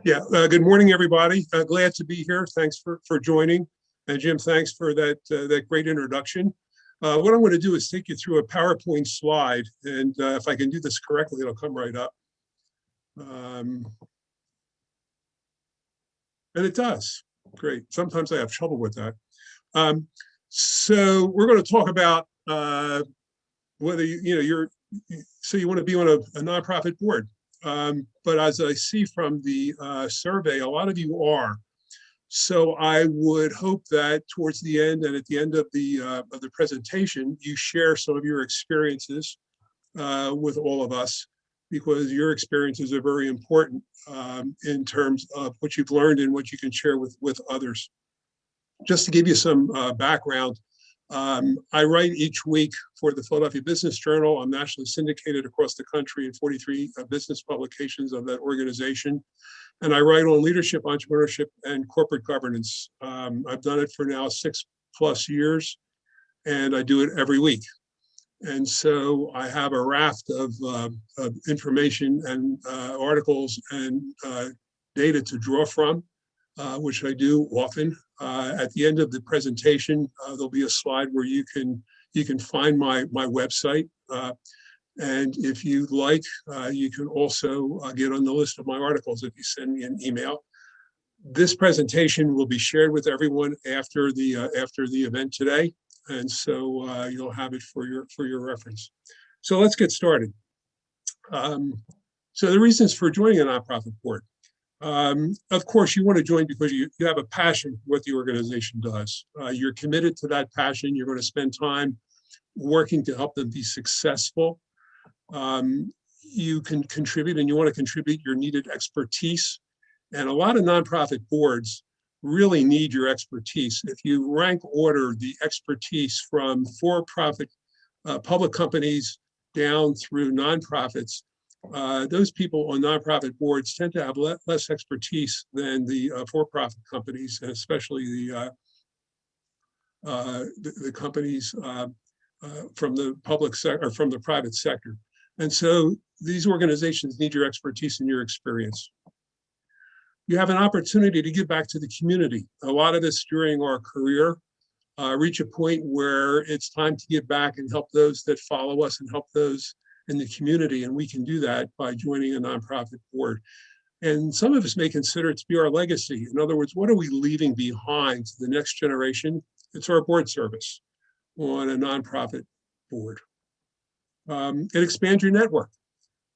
Yeah, good morning, everybody. Glad to be here. Thanks for joining. And Jim, thanks for that great introduction. What I'm going to do is take you through a PowerPoint slide, and if I can do this correctly, it'll come right up. And it does. Great. Sometimes I have trouble with that. So we're going to talk about whether you want to be on a nonprofit board. But as I see from the survey, a lot of you are. So I would hope that towards the end and at the end of the presentation, you share some of your experiences with all of us, because your experiences are very important in terms of what you've learned and what you can share with others. Just to give you some background, I write each week for the Philadelphia Business Journal. I'm nationally syndicated across the country in 43 business publications of that organization. And I write on leadership, entrepreneurship, and corporate governance. I've done it for now 6+ years, and I do it every week. And so I have a raft of information and articles and data to draw from, which I do often. At the end of the presentation, there'll be a slide where you can find my website. And if you'd like, you can also get on the list of my articles if you send me an email. This presentation will be shared with everyone after the event today, and so you'll have it for your reference. So let's get started. So the reasons for joining a nonprofit board. Of course, you want to join because you have a passion for what the organization does. You're committed to that passion. You're going to spend time working to help them be successful. You can contribute, and you want to contribute your needed expertise. And a lot of nonprofit boards really need your expertise. If you rank order the expertise from for-profit public companies down through nonprofits, those people on nonprofit boards tend to have less expertise than the for-profit companies, and especially the companies from the public sector or from the private sector. And so these organizations need your expertise and your experience. You have an opportunity to give back to the community. A lot of us during our career reach a point where it's time to give back and help those that follow us and help those in the community. And we can do that by joining a nonprofit board. And some of us may consider it to be our legacy. In other words, what are we leaving behind to the next generation? It's our board service on a nonprofit board. It expands your network.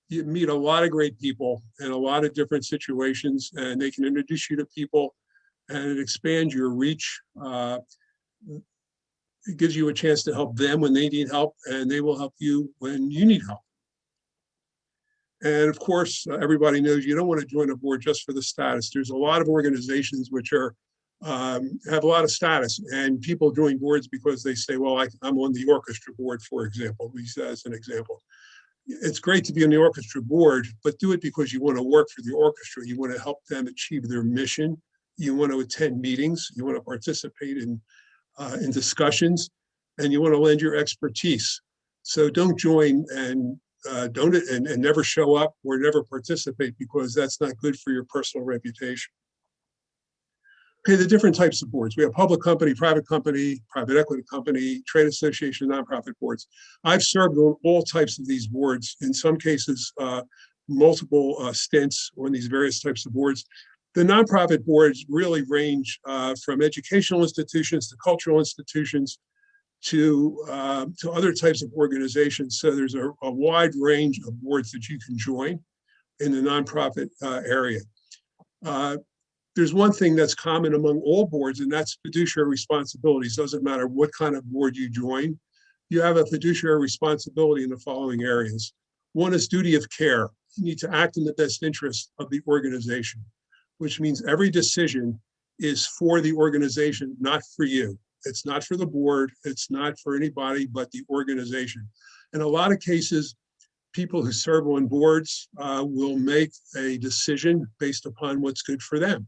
You meet a lot of great people in a lot of different situations, and they can introduce you to people, and it expands your reach. It gives you a chance to help them when they need help, and they will help you when you need help. And of course, everybody knows you don't want to join a board just for the status. There's a lot of organizations which are have a lot of status, and people join boards because they say, well, I'm on the orchestra board, for example, as an example. It's great to be on the orchestra board, but do it because you want to work for the orchestra. You want to help them achieve their mission. You want to attend meetings. You want to participate in discussions, and you want to lend your expertise. So don't join and never show up or never participate, because that's not good for your personal reputation. Okay, the different types of boards. We have public company, private equity company, trade association, nonprofit boards. I've served on all types of these boards, in some cases, multiple stints on these various types of boards. The nonprofit boards really range from educational institutions to cultural institutions to other types of organizations. So there's a wide range of boards that you can join in the nonprofit area. There's one thing that's common among all boards, and that's fiduciary responsibilities. Doesn't matter what kind of board you join, you have a fiduciary responsibility in the following areas. One is duty of care. You need to act in the best interest of the organization, which means every decision is for the organization, not for you. It's not for the board. It's not for anybody but the organization. In a lot of cases, people who serve on boards will make a decision based upon what's good for them.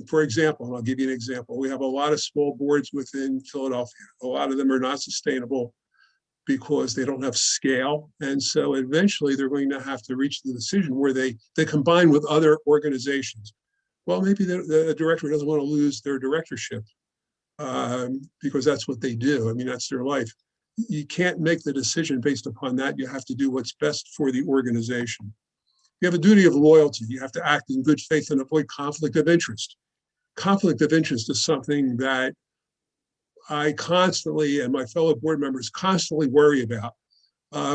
For example, and I'll give you an example. We have a lot of small boards within Philadelphia. A lot of them are not sustainable because they don't have scale. And so eventually they're going to have to reach the decision where they combine with other organizations. Well, maybe the director doesn't want to lose their directorship because that's what they do. I mean, that's their life. You can't make the decision based upon that. You have to do what's best for the organization. You have a duty of loyalty. You have to act in good faith and avoid conflict of interest. Conflict of interest is something that I constantly, and my fellow board members constantly worry about.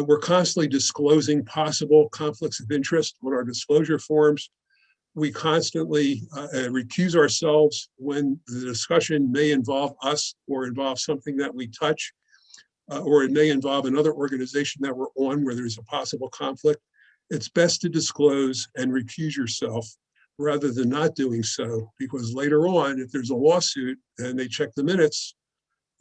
We're constantly disclosing possible conflicts of interest on our disclosure forms. We constantly recuse ourselves when the discussion may involve us or involve something that we touch, or it may involve another organization that we're on where there's a possible conflict. It's best to disclose and recuse yourself rather than not doing so, because later on, if there's a lawsuit and they check the minutes,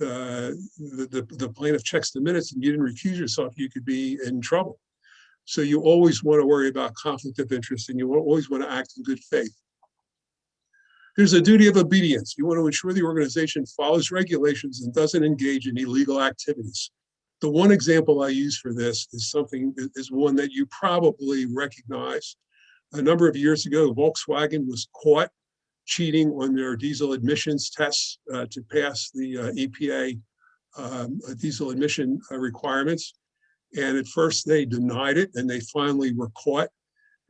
the plaintiff checks the minutes and you didn't recuse yourself, you could be in trouble. So you always want to worry about conflict of interest, and you always want to act in good faith. There's a duty of obedience. You want to ensure the organization follows regulations and doesn't engage in illegal activities. The one example I use for this is one that you probably recognize. A number of years ago, Volkswagen was caught cheating on their diesel emissions tests to pass the EPA diesel emission requirements. And at first they denied it, and they finally were caught.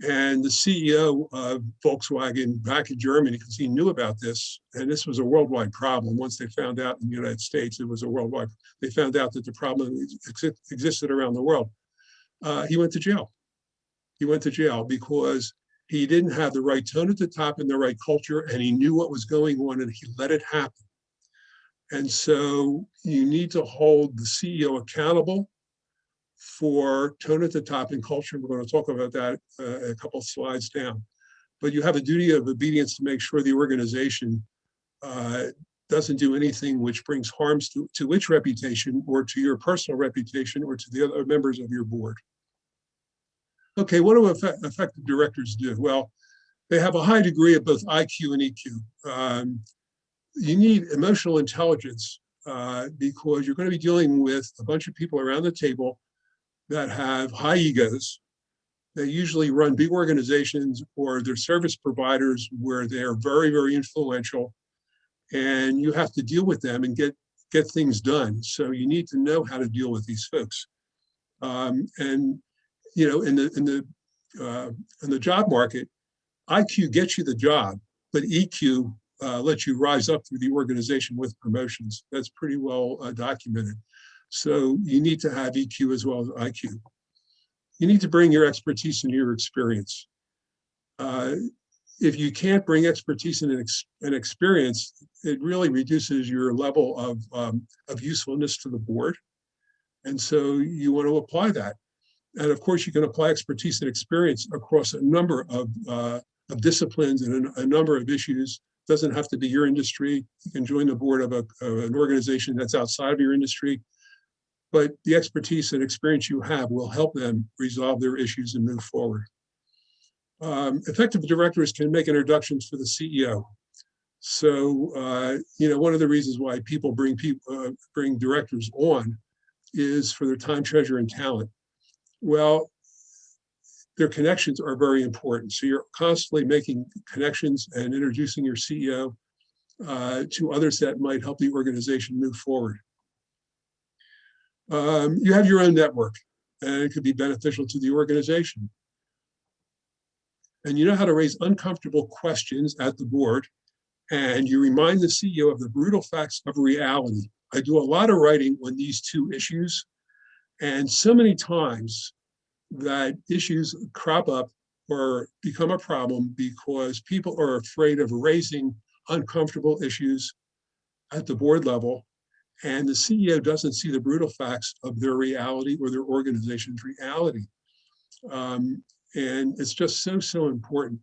And the CEO of Volkswagen back in Germany, because he knew about this, and this was a worldwide problem. Once they found out in the United States, it was a worldwide, they found out that the problem existed around the world. He went to jail. He went to jail because he didn't have the right tone at the top and the right culture, and he knew what was going on, and he let it happen. And so you need to hold the CEO accountable for tone at the top and culture. We're going to talk about that a couple of slides down. But you have a duty of obedience to make sure the organization doesn't do anything which brings harms to its reputation or to your personal reputation or to the other members of your board. Okay, what do effective directors do? Well, they have a high degree of both IQ and EQ. You need emotional intelligence because you're going to be dealing with a bunch of people around the table that have high egos. They usually run big organizations or they're service providers where they're very, very influential, and you have to deal with them and get things done. So you need to know how to deal with these folks. And you know, in the job market, IQ gets you the job, but EQ lets you rise up through the organization with promotions. That's pretty well documented. So you need to have EQ as well as IQ. You need to bring your expertise and your experience. If you can't bring expertise and experience, it really reduces your level of usefulness to the board. And so you want to apply that. And of course, you can apply expertise and experience across a number of disciplines and a number of issues. It doesn't have to be your industry. You can join the board of an organization that's outside of your industry. But the expertise and experience you have will help them resolve their issues and move forward. Effective directors can make introductions to the CEO. So, you know, one of the reasons why people bring directors on is for their time, treasure, and talent. Well, their connections are very important. So you're constantly making connections and introducing your CEO to others that might help the organization move forward. You have your own network, and it could be beneficial to the organization. And you know how to raise uncomfortable questions at the board, and you remind the CEO of the brutal facts of reality. I do a lot of writing on these two issues, and so many times that issues crop up or become a problem because people are afraid of raising uncomfortable issues at the board level, and the CEO doesn't see the brutal facts of their reality or their organization's reality. And it's just so important.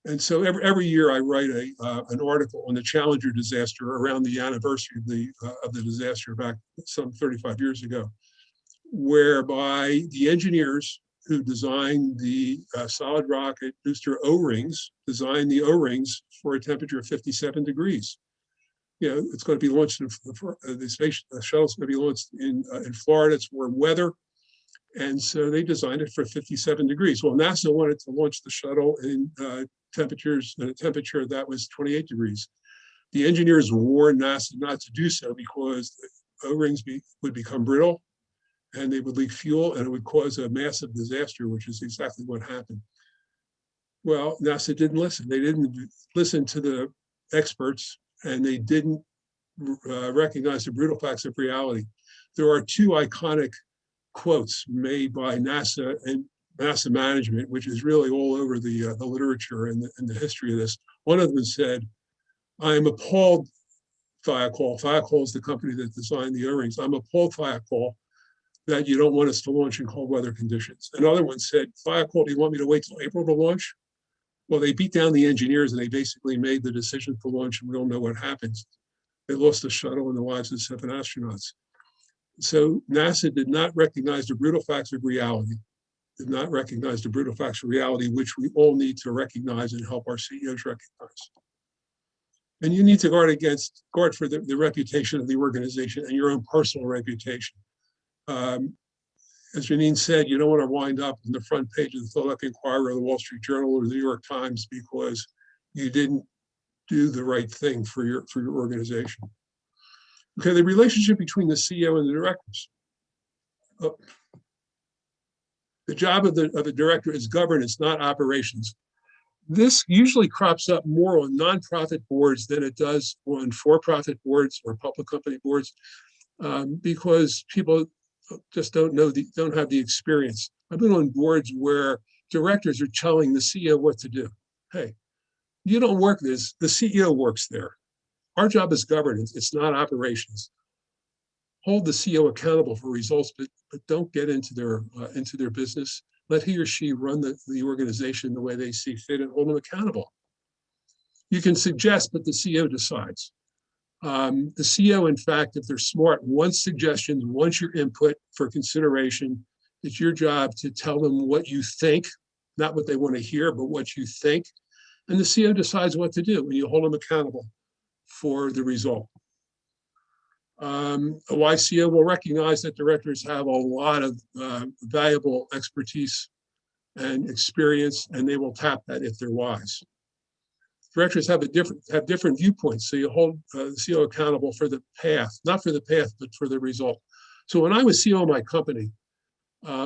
And so every year I write an article on the Challenger disaster around the anniversary of the disaster back some 35 years ago, whereby the engineers who designed the solid rocket booster O-rings designed the O-rings for a temperature of 57 degrees. it's going to be launched the space shuttle is going to be launched in Florida. It's warm weather. And so they designed it for 57 degrees. Well, NASA wanted to launch the shuttle in a temperature that was 28 degrees. The engineers warned NASA not to do so because the O-rings would become brittle and they would leak fuel and it would cause a massive disaster, which is exactly what happened. Well, NASA didn't listen. They didn't listen to the experts and they didn't recognize the brutal facts of reality. There are two iconic quotes made by NASA and NASA management, which is really all over the literature and the history of this. One of them said, "I am appalled, Thiokol." Thiokol is the company that designed the O-rings. "I'm appalled, Thiokol, that you don't want us to launch in cold weather conditions." Another one said, "Thiokol, do you want me to wait till April to launch?" Well, they beat down the engineers and they basically made the decision to launch, and we don't know what happens. They lost the shuttle and the lives of 7 astronauts. So NASA did not recognize the brutal facts of reality, which we all need to recognize and help our CEOs recognize. And you need to guard for the reputation of the organization and your own personal reputation. As Janine said, you don't want to wind up on the front page of the Philadelphia Inquirer or the Wall Street Journal or the New York Times because you didn't do the right thing for your organization. Okay, the relationship between the CEO and the directors. The job of the director is governance, not operations. This usually crops up more on nonprofit boards than it does on for-profit boards or public company boards because people just don't have the experience. I've been on boards where directors are telling the CEO what to do. Hey, you don't work this, the CEO works there. Our job is governance, it's not operations. Hold the CEO accountable for results, but don't get into their business. Let he or she run the organization the way they see fit and hold them accountable. You can suggest, but the CEO decides. The CEO, in fact, if they're smart, wants suggestions, wants your input for consideration. It's your job to tell them what you think, not what they want to hear, but what you think. And the CEO decides what to do, and you hold them accountable for the result. A wise CEO will recognize that directors have a lot of valuable expertise and experience, and they will tap that if they're wise. Directors have different viewpoints, so you hold the CEO accountable for the path, not for the path, but for the result. So when I was CEO of my company,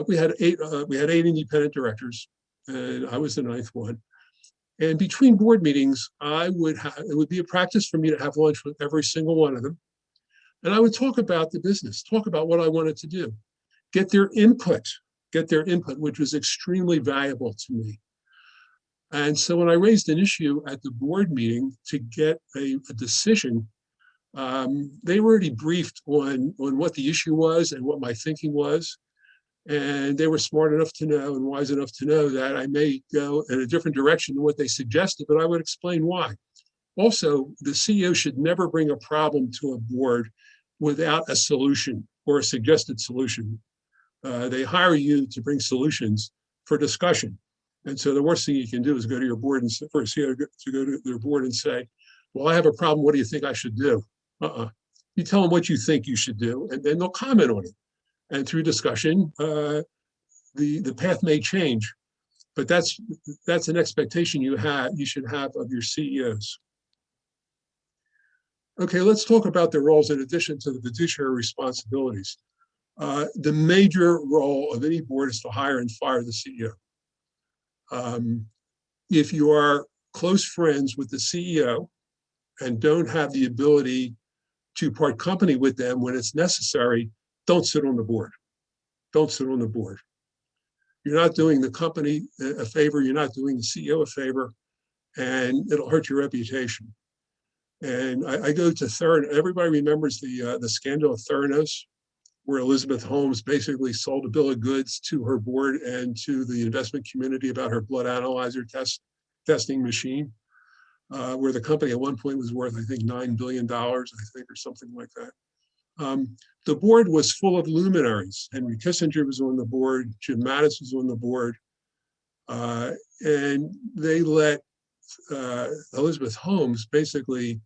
we had eight independent directors, and I was the 9th one. And between board meetings, it would be a practice for me to have lunch with every single one of them. And I would talk about the business, talk about what I wanted to do, get their input, which was extremely valuable to me. And so when I raised an issue at the board meeting to get a decision, they were already briefed on what the issue was and what my thinking was. And they were smart enough to know and wise enough to know that I may go in a different direction than what they suggested, but I would explain why. Also, the CEO should never bring a problem to a board without a solution or a suggested solution. They hire you to bring solutions for discussion. And so the worst thing you can do is go to your board and for a CEO to go to their board and say, well, I have a problem. What do you think I should do? You tell them what you think you should do, and then they'll comment on it. And through discussion, the path may change. But that's an expectation you should have of your CEOs. Okay, let's talk about their roles in addition to the fiduciary responsibilities. The major role of any board is to hire and fire the CEO. If you are close friends with the CEO and don't have the ability to part company with them when it's necessary, don't sit on the board. Don't sit on the board. You're not doing the company a favor, you're not doing the CEO a favor, and it'll hurt your reputation. And I go to Theranos. Everybody remembers the scandal of Theranos, where Elizabeth Holmes basically sold a bill of goods to her board and to the investment community about her blood analyzer testing machine, where the company at one point was worth, I think, $9 billion, or something like that. The board was full of luminaries. Henry Kissinger was on the board, Jim Mattis was on the board, and they let Elizabeth Holmes basically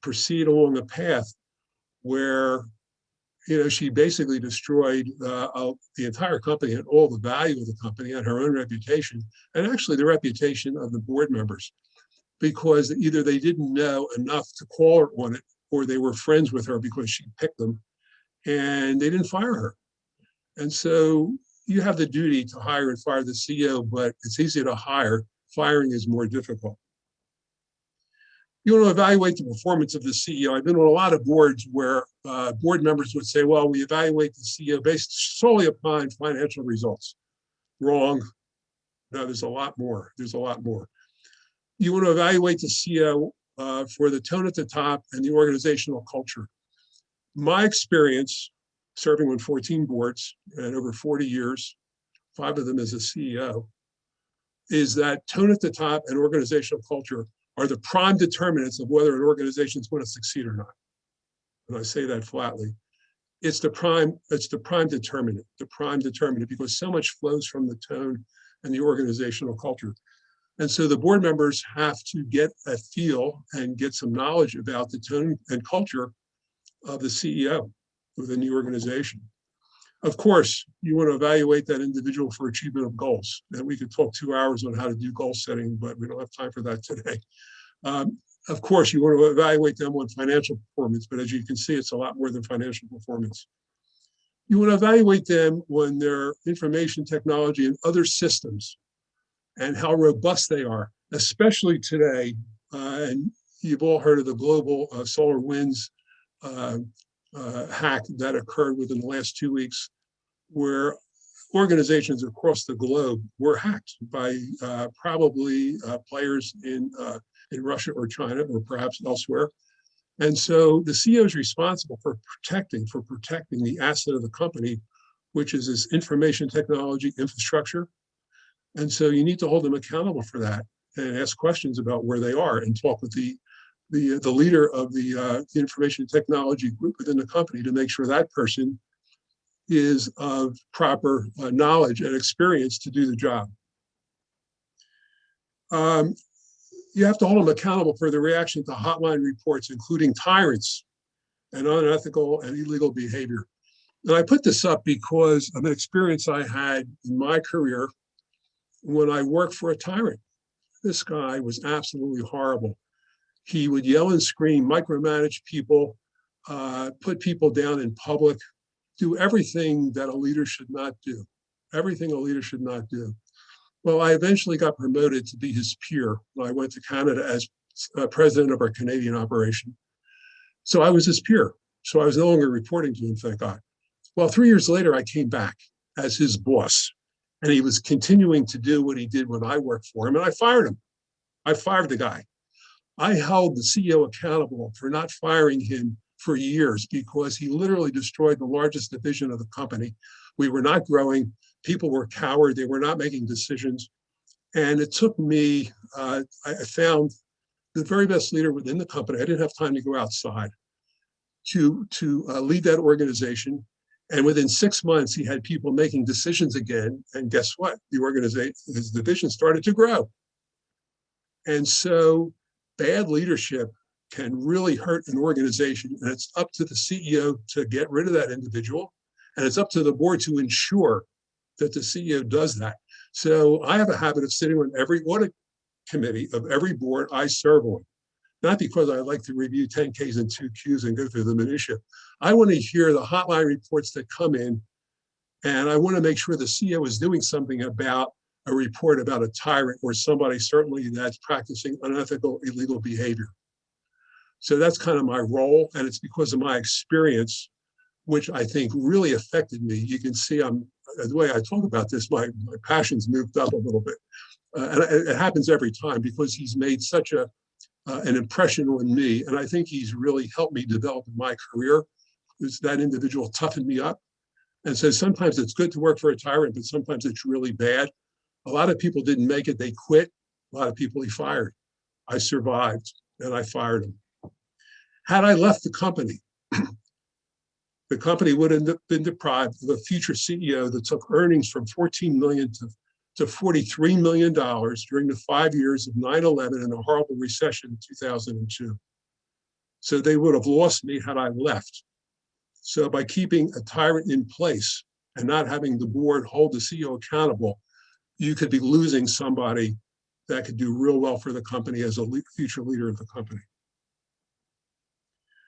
proceed along a path where, she basically destroyed the entire company and all the value of the company and her own reputation, and actually the reputation of the board members, because either they didn't know enough to call her on it, or they were friends with her because she picked them, and they didn't fire her. And so you have the duty to hire and fire the CEO, but it's easy to hire. Firing is more difficult. You want to evaluate the performance of the CEO. I've been on a lot of boards where board members would say, well, we evaluate the CEO based solely upon financial results. Wrong. No, there's a lot more. There's a lot more. You want to evaluate the CEO for the tone at the top and the organizational culture. My experience serving on 14 boards and over 40 years, 5 of them as a CEO, is that tone at the top and organizational culture are the prime determinants of whether an organization is going to succeed or not. And I say that flatly. It's the prime determinant, because so much flows from the tone and the organizational culture. And so the board members have to get a feel and get some knowledge about the tone and culture of the CEO within the organization. Of course, you want to evaluate that individual for achievement of goals. And we could talk 2 hours on how to do goal setting, but we don't have time for that today. Of course, you want to evaluate them on financial performance, but as you can see, it's a lot more than financial performance. You want to evaluate them on their information technology and other systems and how robust they are, especially today. And you've all heard of the global SolarWinds hack that occurred within the last 2 weeks, where organizations across the globe were hacked by probably players in Russia or China or perhaps elsewhere. And so the CEO is responsible for protecting the asset of the company, which is this information technology infrastructure. And so you need to hold them accountable for that and ask questions about where they are and talk with the leader of the information technology group within the company to make sure that person is of proper knowledge and experience to do the job. You have to hold them accountable for the reaction to hotline reports, including tyrants and unethical and illegal behavior. And I put this up because of an experience I had in my career when I worked for a tyrant. This guy was absolutely horrible. He would yell and scream, micromanage people, put people down in public, do everything that a leader should not do, everything a leader should not do. Well, I eventually got promoted to be his peer when I went to Canada as president of our Canadian operation. So I was his peer. So I was no longer reporting to him, thank God. Well, 3 years later, I came back as his boss, and he was continuing to do what he did when I worked for him, and I fired him. I fired the guy. I held the CEO accountable for not firing him for years because he literally destroyed the largest division of the company. We were not growing. People were coward. They were not making decisions. And it took me, I found the very best leader within the company. I didn't have time to go outside to lead that organization. And within 6 months, he had people making decisions again. And guess what? The organization, his division started to grow. And so bad leadership can really hurt an organization. And it's up to the CEO to get rid of that individual. And it's up to the board to ensure that the CEO does that. So I have a habit of sitting on every audit committee of every board I serve on. Not because I like to review 10Ks and 2Qs and go through the minutia. I want to hear the hotline reports that come in, and I want to make sure the CEO is doing something about a report about a tyrant or somebody certainly that's practicing unethical, illegal behavior. So that's kind of my role, and it's because of my experience, which I think really affected me. You can see the way I talk about this, my passion's moved up a little bit. And it happens every time because he's made such an impression on me. And I think he's really helped me develop in my career. That individual toughened me up. And so sometimes it's good to work for a tyrant, but sometimes it's really bad. A lot of people didn't make it, they quit. A lot of people he fired. I survived and I fired him. Had I left the company, the company would have been deprived of a future CEO that took earnings from $14 million to $43 million during the 5 years of 9/11 and a horrible recession in 2002. So they would have lost me had I left. So by keeping a tyrant in place and not having the board hold the CEO accountable, you could be losing somebody that could do real well for the company as a future leader of the company.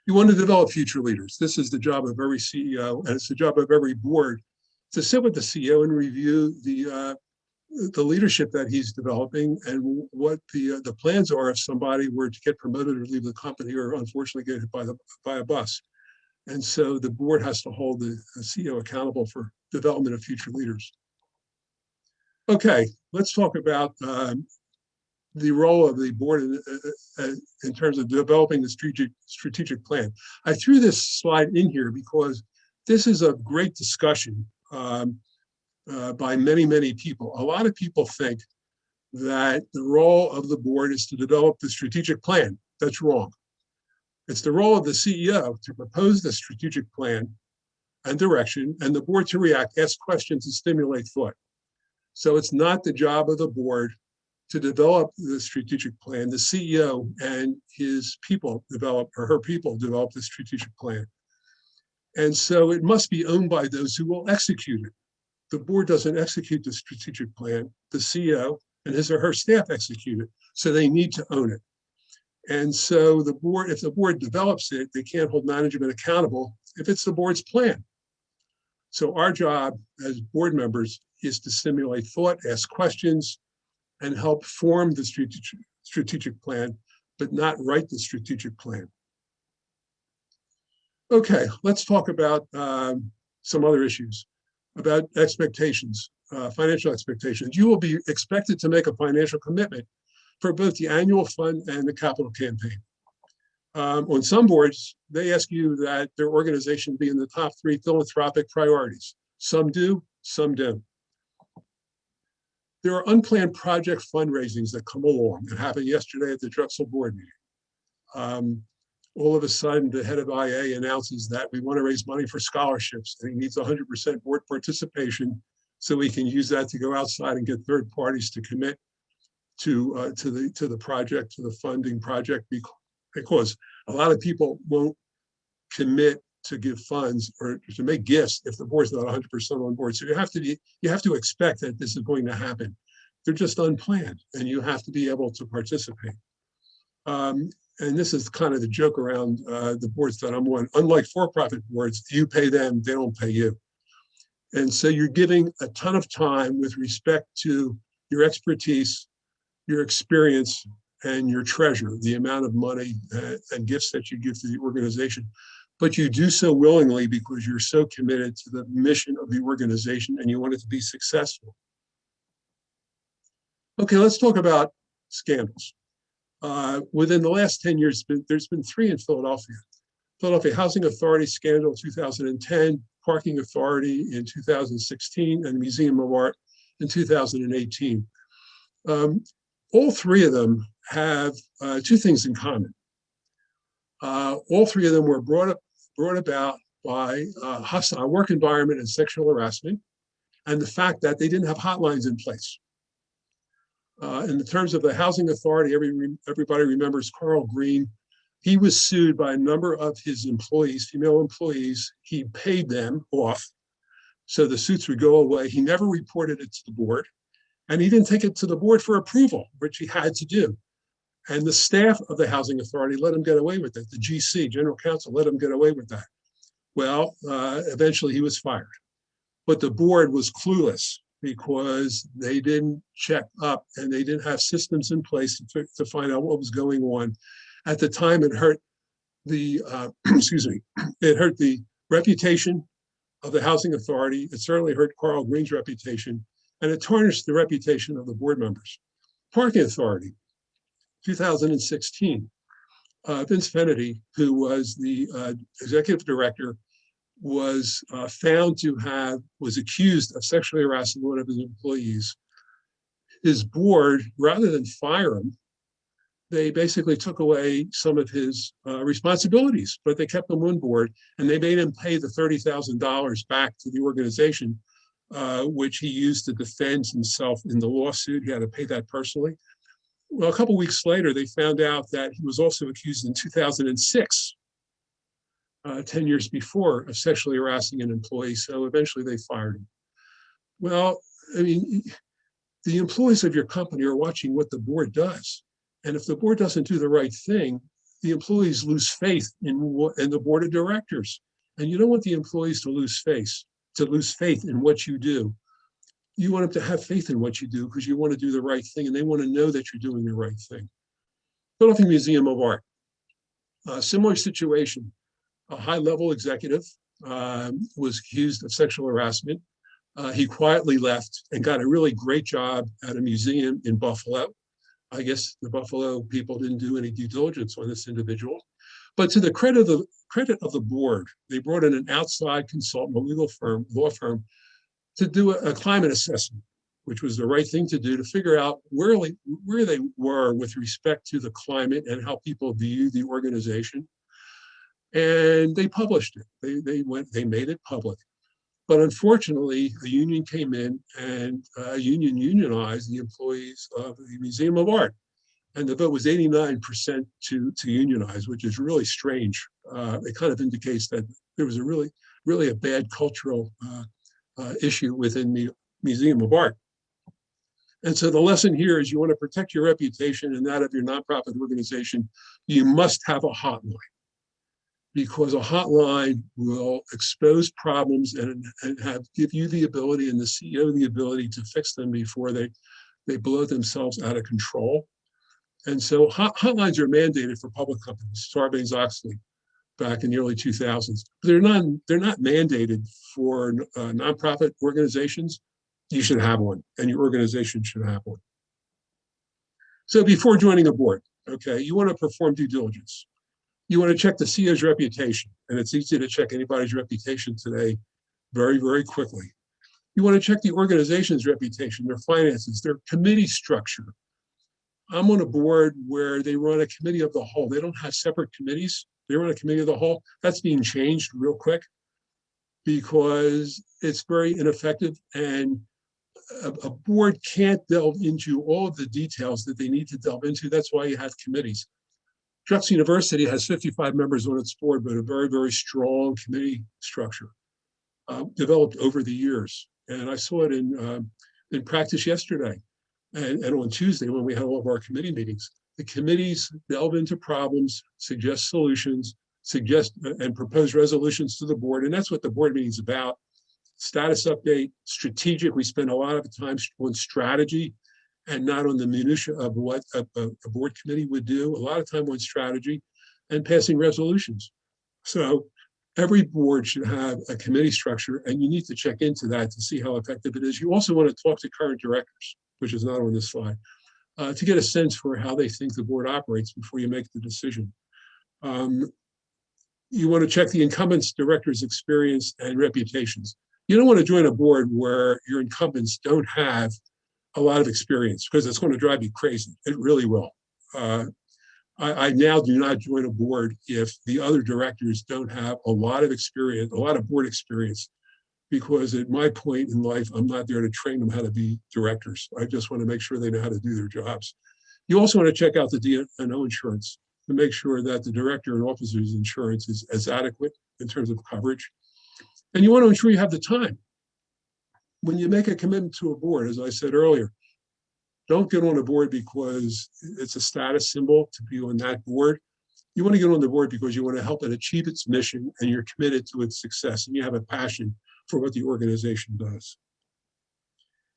You want to develop future leaders. This is the job of every CEO, and it's the job of every board to sit with the CEO and review the leadership that he's developing and what the plans are if somebody were to get promoted or leave the company or unfortunately get hit by a bus. And so the board has to hold the CEO accountable for development of future leaders. Okay, let's talk about the role of the board in terms of developing the strategic plan. I threw this slide in here because this is a great discussion by many, many people. A lot of people think that the role of the board is to develop the strategic plan. That's wrong. It's the role of the CEO to propose the strategic plan and direction, and the board to react, ask questions, and stimulate thought. So it's not the job of the board to develop the strategic plan. The CEO and his people develop, or her people develop the strategic plan. And so it must be owned by those who will execute it. The board doesn't execute the strategic plan. The CEO and his or her staff execute it. So they need to own it. And so the board, if the board develops it, they can't hold management accountable if it's the board's plan. So our job as board members is to stimulate thought, ask questions, and help form the strategic plan, but not write the strategic plan. Okay, let's talk about some other issues, about expectations, financial expectations. You will be expected to make a financial commitment for both the annual fund and the capital campaign. On some boards, they ask you that their organization be in the top 3 philanthropic priorities. Some do, some don't. There are unplanned project fundraisings that come along. It happened yesterday at the Drexel board meeting. All of a sudden, the head of IA announces that we want to raise money for scholarships, and he needs 100% board participation so we can use that to go outside and get third parties to commit to the project, to the funding project, because a lot of people won't commit to give funds or to make gifts if the board's not 100% on board. So you have to expect that this is going to happen. They're just unplanned, and you have to be able to participate. And this is kind of the joke around the boards that I'm on. Unlike for-profit boards, you pay them, they don't pay you. And so you're giving a ton of time with respect to your expertise, your experience, and your treasure, the amount of money and gifts that you give to the organization. But you do so willingly because you're so committed to the mission of the organization and you want it to be successful. Okay, let's talk about scandals. Within the last 10 years, there's been 3 in Philadelphia. Philadelphia Housing Authority scandal 2010, Parking Authority in 2016, and Museum of Art in 2018. All 3 of them have 2 things in common. All 3 of them were brought about by hostile work environment and sexual harassment, and the fact that they didn't have hotlines in place. In the terms of the Housing Authority, everybody remembers Carl Green. He was sued by a number of his employees, female employees. He paid them off so the suits would go away. He never reported it to the board, and he didn't take it to the board for approval, which he had to do. And the staff of the Housing Authority let him get away with it. The GC, General Counsel, let him get away with that. Well, eventually he was fired. But the board was clueless because they didn't check up and they didn't have systems in place to find out what was going on. At the time, it hurt the, it hurt the reputation of the Housing Authority. It certainly hurt Carl Green's reputation, and it tarnished the reputation of the board members. Parking Authority, 2016, Vince Fennedy, who was the executive director, was found to was accused of sexually harassing one of his employees. His board, rather than fire him, they basically took away some of his responsibilities, but they kept him on board, and they made him pay the $30,000 back to the organization, which he used to defend himself in the lawsuit. He had to pay that personally. Well, a couple of weeks later, they found out that he was also accused in 2006 10 years before of sexually harassing an employee. So eventually they fired him. Well, I mean, the employees of your company are watching what the board does. And if the board doesn't do the right thing, the employees lose faith in the board of directors. And you don't want the employees to lose faith in what you do. You want them to have faith in what you do because you want to do the right thing and they want to know that you're doing the right thing. Philadelphia Museum of Art, similar situation. A high-level executive was accused of sexual harassment. He quietly left and got a really great job at a museum in Buffalo. I guess the Buffalo people didn't do any due diligence on this individual. But to the credit of the board, they brought in an outside consultant, a law firm, to do a climate assessment, which was the right thing to do to figure out where they were with respect to the climate and how people view the organization. And they published it. They made it public. But unfortunately, a union came in and unionized the employees of the Museum of Art. And the vote was 89% to unionize, which is really strange. It kind of indicates that there was a really a bad cultural issue within the Museum of Art. And so the lesson here is you want to protect your reputation and that of your nonprofit organization, you must have a hotline, because a hotline will expose problems and give you the ability and the CEO the ability to fix them before they blow themselves out of control. And so hotlines are mandated for public companies, Sarbanes-Oxley, back in the early 2000s. But they're not mandated for nonprofit organizations. You should have one, and your organization should have one. So before joining a board, okay, you want to perform due diligence. You want to check the CEO's reputation, and it's easy to check anybody's reputation today very, very quickly. You want to check the organization's reputation, their finances, their committee structure. I'm on a board where they run a committee of the whole. They don't have separate committees. They run a committee of the whole. That's being changed real quick because it's very ineffective, and a board can't delve into all of the details that they need to delve into. That's why you have committees. Drexel University has 55 members on its board, but a very, very strong committee structure developed over the years. And I saw it in practice yesterday and on Tuesday when we had all of our committee meetings. The committees delve into problems, suggest solutions, and propose resolutions to the board. And that's what the board meeting is about. Status update, strategic. We spend a lot of time on strategy and not on the minutia of what a board committee would do. A lot of time on strategy and passing resolutions. So every board should have a committee structure, and you need to check into that to see how effective it is. You also want to talk to current directors, which is not on this slide, to get a sense for how they think the board operates before you make the decision. You want to check the incumbents' directors' experience and reputations. You don't want to join a board where your incumbents don't have a lot of experience, because it's going to drive you crazy. It really will. I now do not join a board if the other directors don't have a lot of experience, a lot of board experience, because at my point in life, I'm not there to train them how to be directors. I just want to make sure they know how to do their jobs. You also want to check out the D&O insurance to make sure that the director and officer's insurance is adequate in terms of coverage. And you want to ensure you have the time. When you make a commitment to a board, as I said earlier, don't get on a board because it's a status symbol to be on that board. You want to get on the board because you want to help it achieve its mission and you're committed to its success and you have a passion for what the organization does.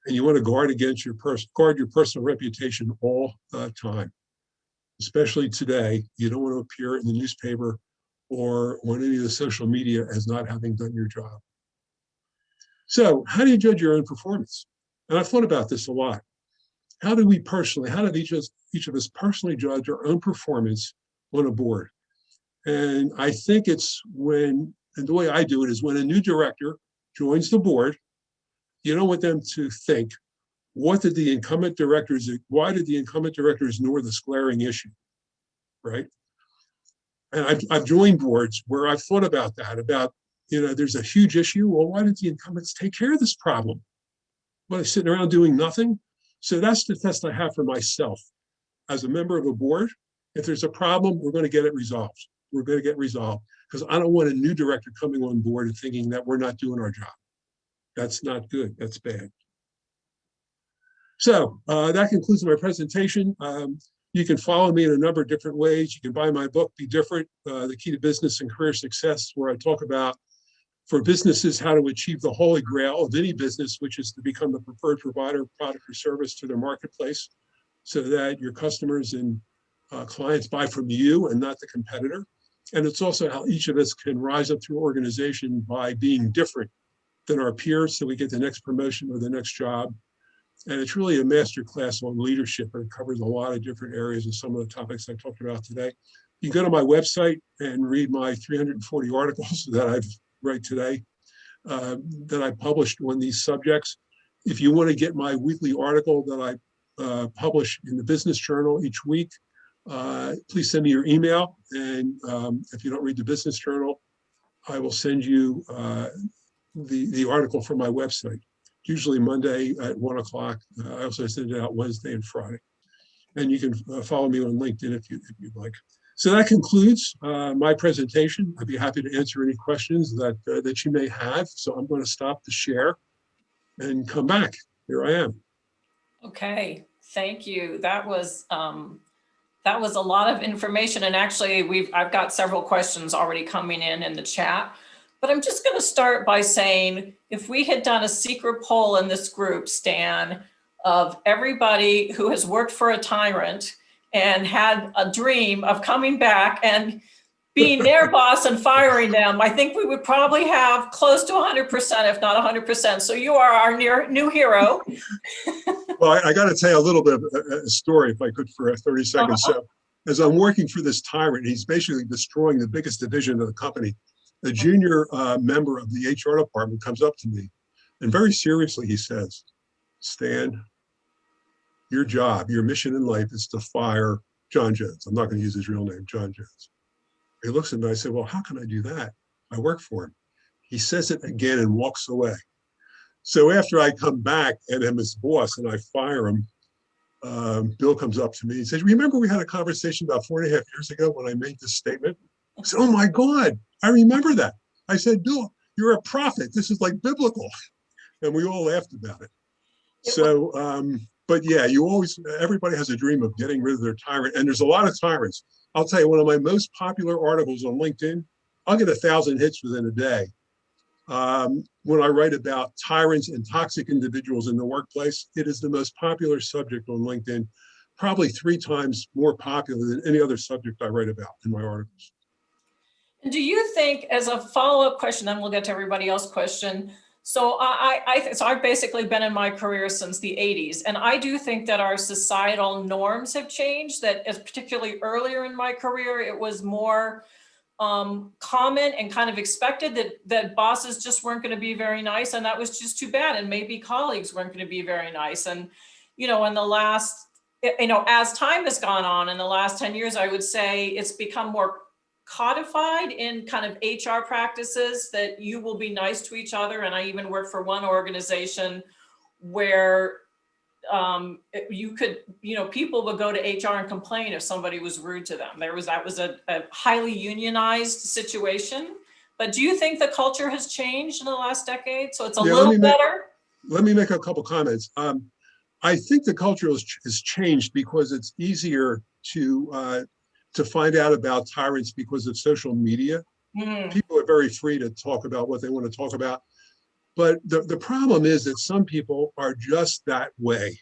And you want to guard your personal reputation all the time, especially today. You don't want to appear in the newspaper or on any of the social media as not having done your job. So how do you judge your own performance? And I've thought about this a lot. How do each of us personally judge our own performance on a board? And I think it's and the way I do it is when a new director joins the board, you don't want them to think, why did the incumbent directors ignore this glaring issue, right? And I've joined boards where I've thought about that, there's a huge issue. Well, why didn't the incumbents take care of this problem? Well, they're sitting around doing nothing. So that's the test I have for myself. As a member of a board, if there's a problem, we're going to get it resolved. We're going to get resolved. because I don't want a new director coming on board and thinking that we're not doing our job. That's not good. That's bad. So that concludes my presentation. You can follow me in a number of different ways. You can buy my book, Be Different, The Key to Business and Career Success, where I talk about, for businesses, how to achieve the holy grail of any business, which is to become the preferred provider of product or service to their marketplace, so that your customers and clients buy from you and not the competitor. And it's also how each of us can rise up through organization by being different than our peers, so we get the next promotion or the next job. And it's really a master class on leadership, and it covers a lot of different areas of some of the topics I talked about today. You can go to my website and read my 340 articles that I've write today, that I published on these subjects. If you want to get my weekly article that I publish in the Business Journal each week, please send me your email. And if you don't read the Business Journal, I will send you the article from my website, usually Monday at 1 o'clock. I also send it out Wednesday and Friday. And you can follow me on LinkedIn if you'd like. So that concludes my presentation. I'd be happy to answer any questions that you may have. So I'm going to stop the share and come back. Here I am. Okay, thank you. That was a lot of information, and actually I've got several questions already coming in the chat. But I'm just going to start by saying, if we had done a secret poll in this group, Stan, of everybody who has worked for a tyrant and had a dream of coming back and being their boss and firing them, I think we would probably have close to 100%, if not 100%. So you are our new hero. Well, I got to tell you a little bit of a story, if I could, for 30 seconds. So as I'm working for this tyrant, he's basically destroying the biggest division of the company. A junior member of the HR department comes up to me, and very seriously he says, "Stan, your job, your mission in life is to fire John Jones." I'm not going to use his real name, John Jones. He looks at me, I said, "Well, how can I do that? I work for him." He says it again and walks away. So after I come back and am his boss and I fire him, Bill comes up to me and says, "Remember we had a conversation about 4.5 years ago when I made this statement?" I said, "Oh my God, I remember that." I said, "Bill, you're a prophet. This is like biblical." And we all laughed about it. So, but yeah, everybody has a dream of getting rid of their tyrant. And there's a lot of tyrants. I'll tell you, one of my most popular articles on LinkedIn, I'll get 1,000 hits within a day. When I write about tyrants and toxic individuals in the workplace, it is the most popular subject on LinkedIn, probably 3 times more popular than any other subject I write about in my articles. And do you think, as a follow-up question, then we'll get to everybody else's question. So I've basically been in my career since the 80s, and I do think that our societal norms have changed, that as particularly earlier in my career, it was more common and kind of expected that bosses just weren't going to be very nice, and that was just too bad, and maybe colleagues weren't going to be very nice. And in the last, as time has gone on in the last 10 years, I would say it's become more codified in kind of HR practices that you will be nice to each other. And I even worked for one organization where people would go to HR and complain if somebody was rude to them. That was a highly unionized situation. But do you think the culture has changed in the last decade? So it's a little better? Let me make a couple comments. I think the culture has changed because it's easier to find out about tyrants because of social media. People are very free to talk about what they want to talk about. But the problem is that some people are just that way.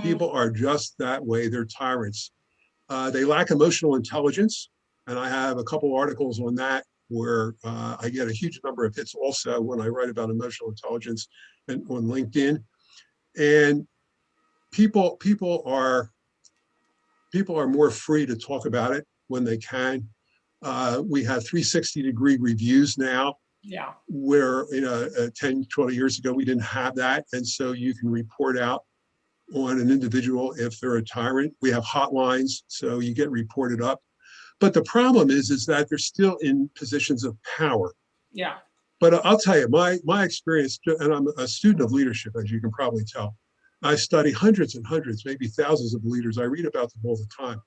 People are just that way. They're tyrants. They lack emotional intelligence. And I have a couple articles on that where I get a huge number of hits also when I write about emotional intelligence and on LinkedIn. And people are more free to talk about it when they can. We have 360-degree reviews now. Yeah. Where 10, 20 years ago, we didn't have that. And so you can report out on an individual if they're a tyrant. We have hotlines, so you get reported up. But the problem is that they're still in positions of power. Yeah. But I'll tell you, my experience, and I'm a student of leadership, as you can probably tell. I study hundreds and hundreds, maybe thousands of leaders. I read about them all the time.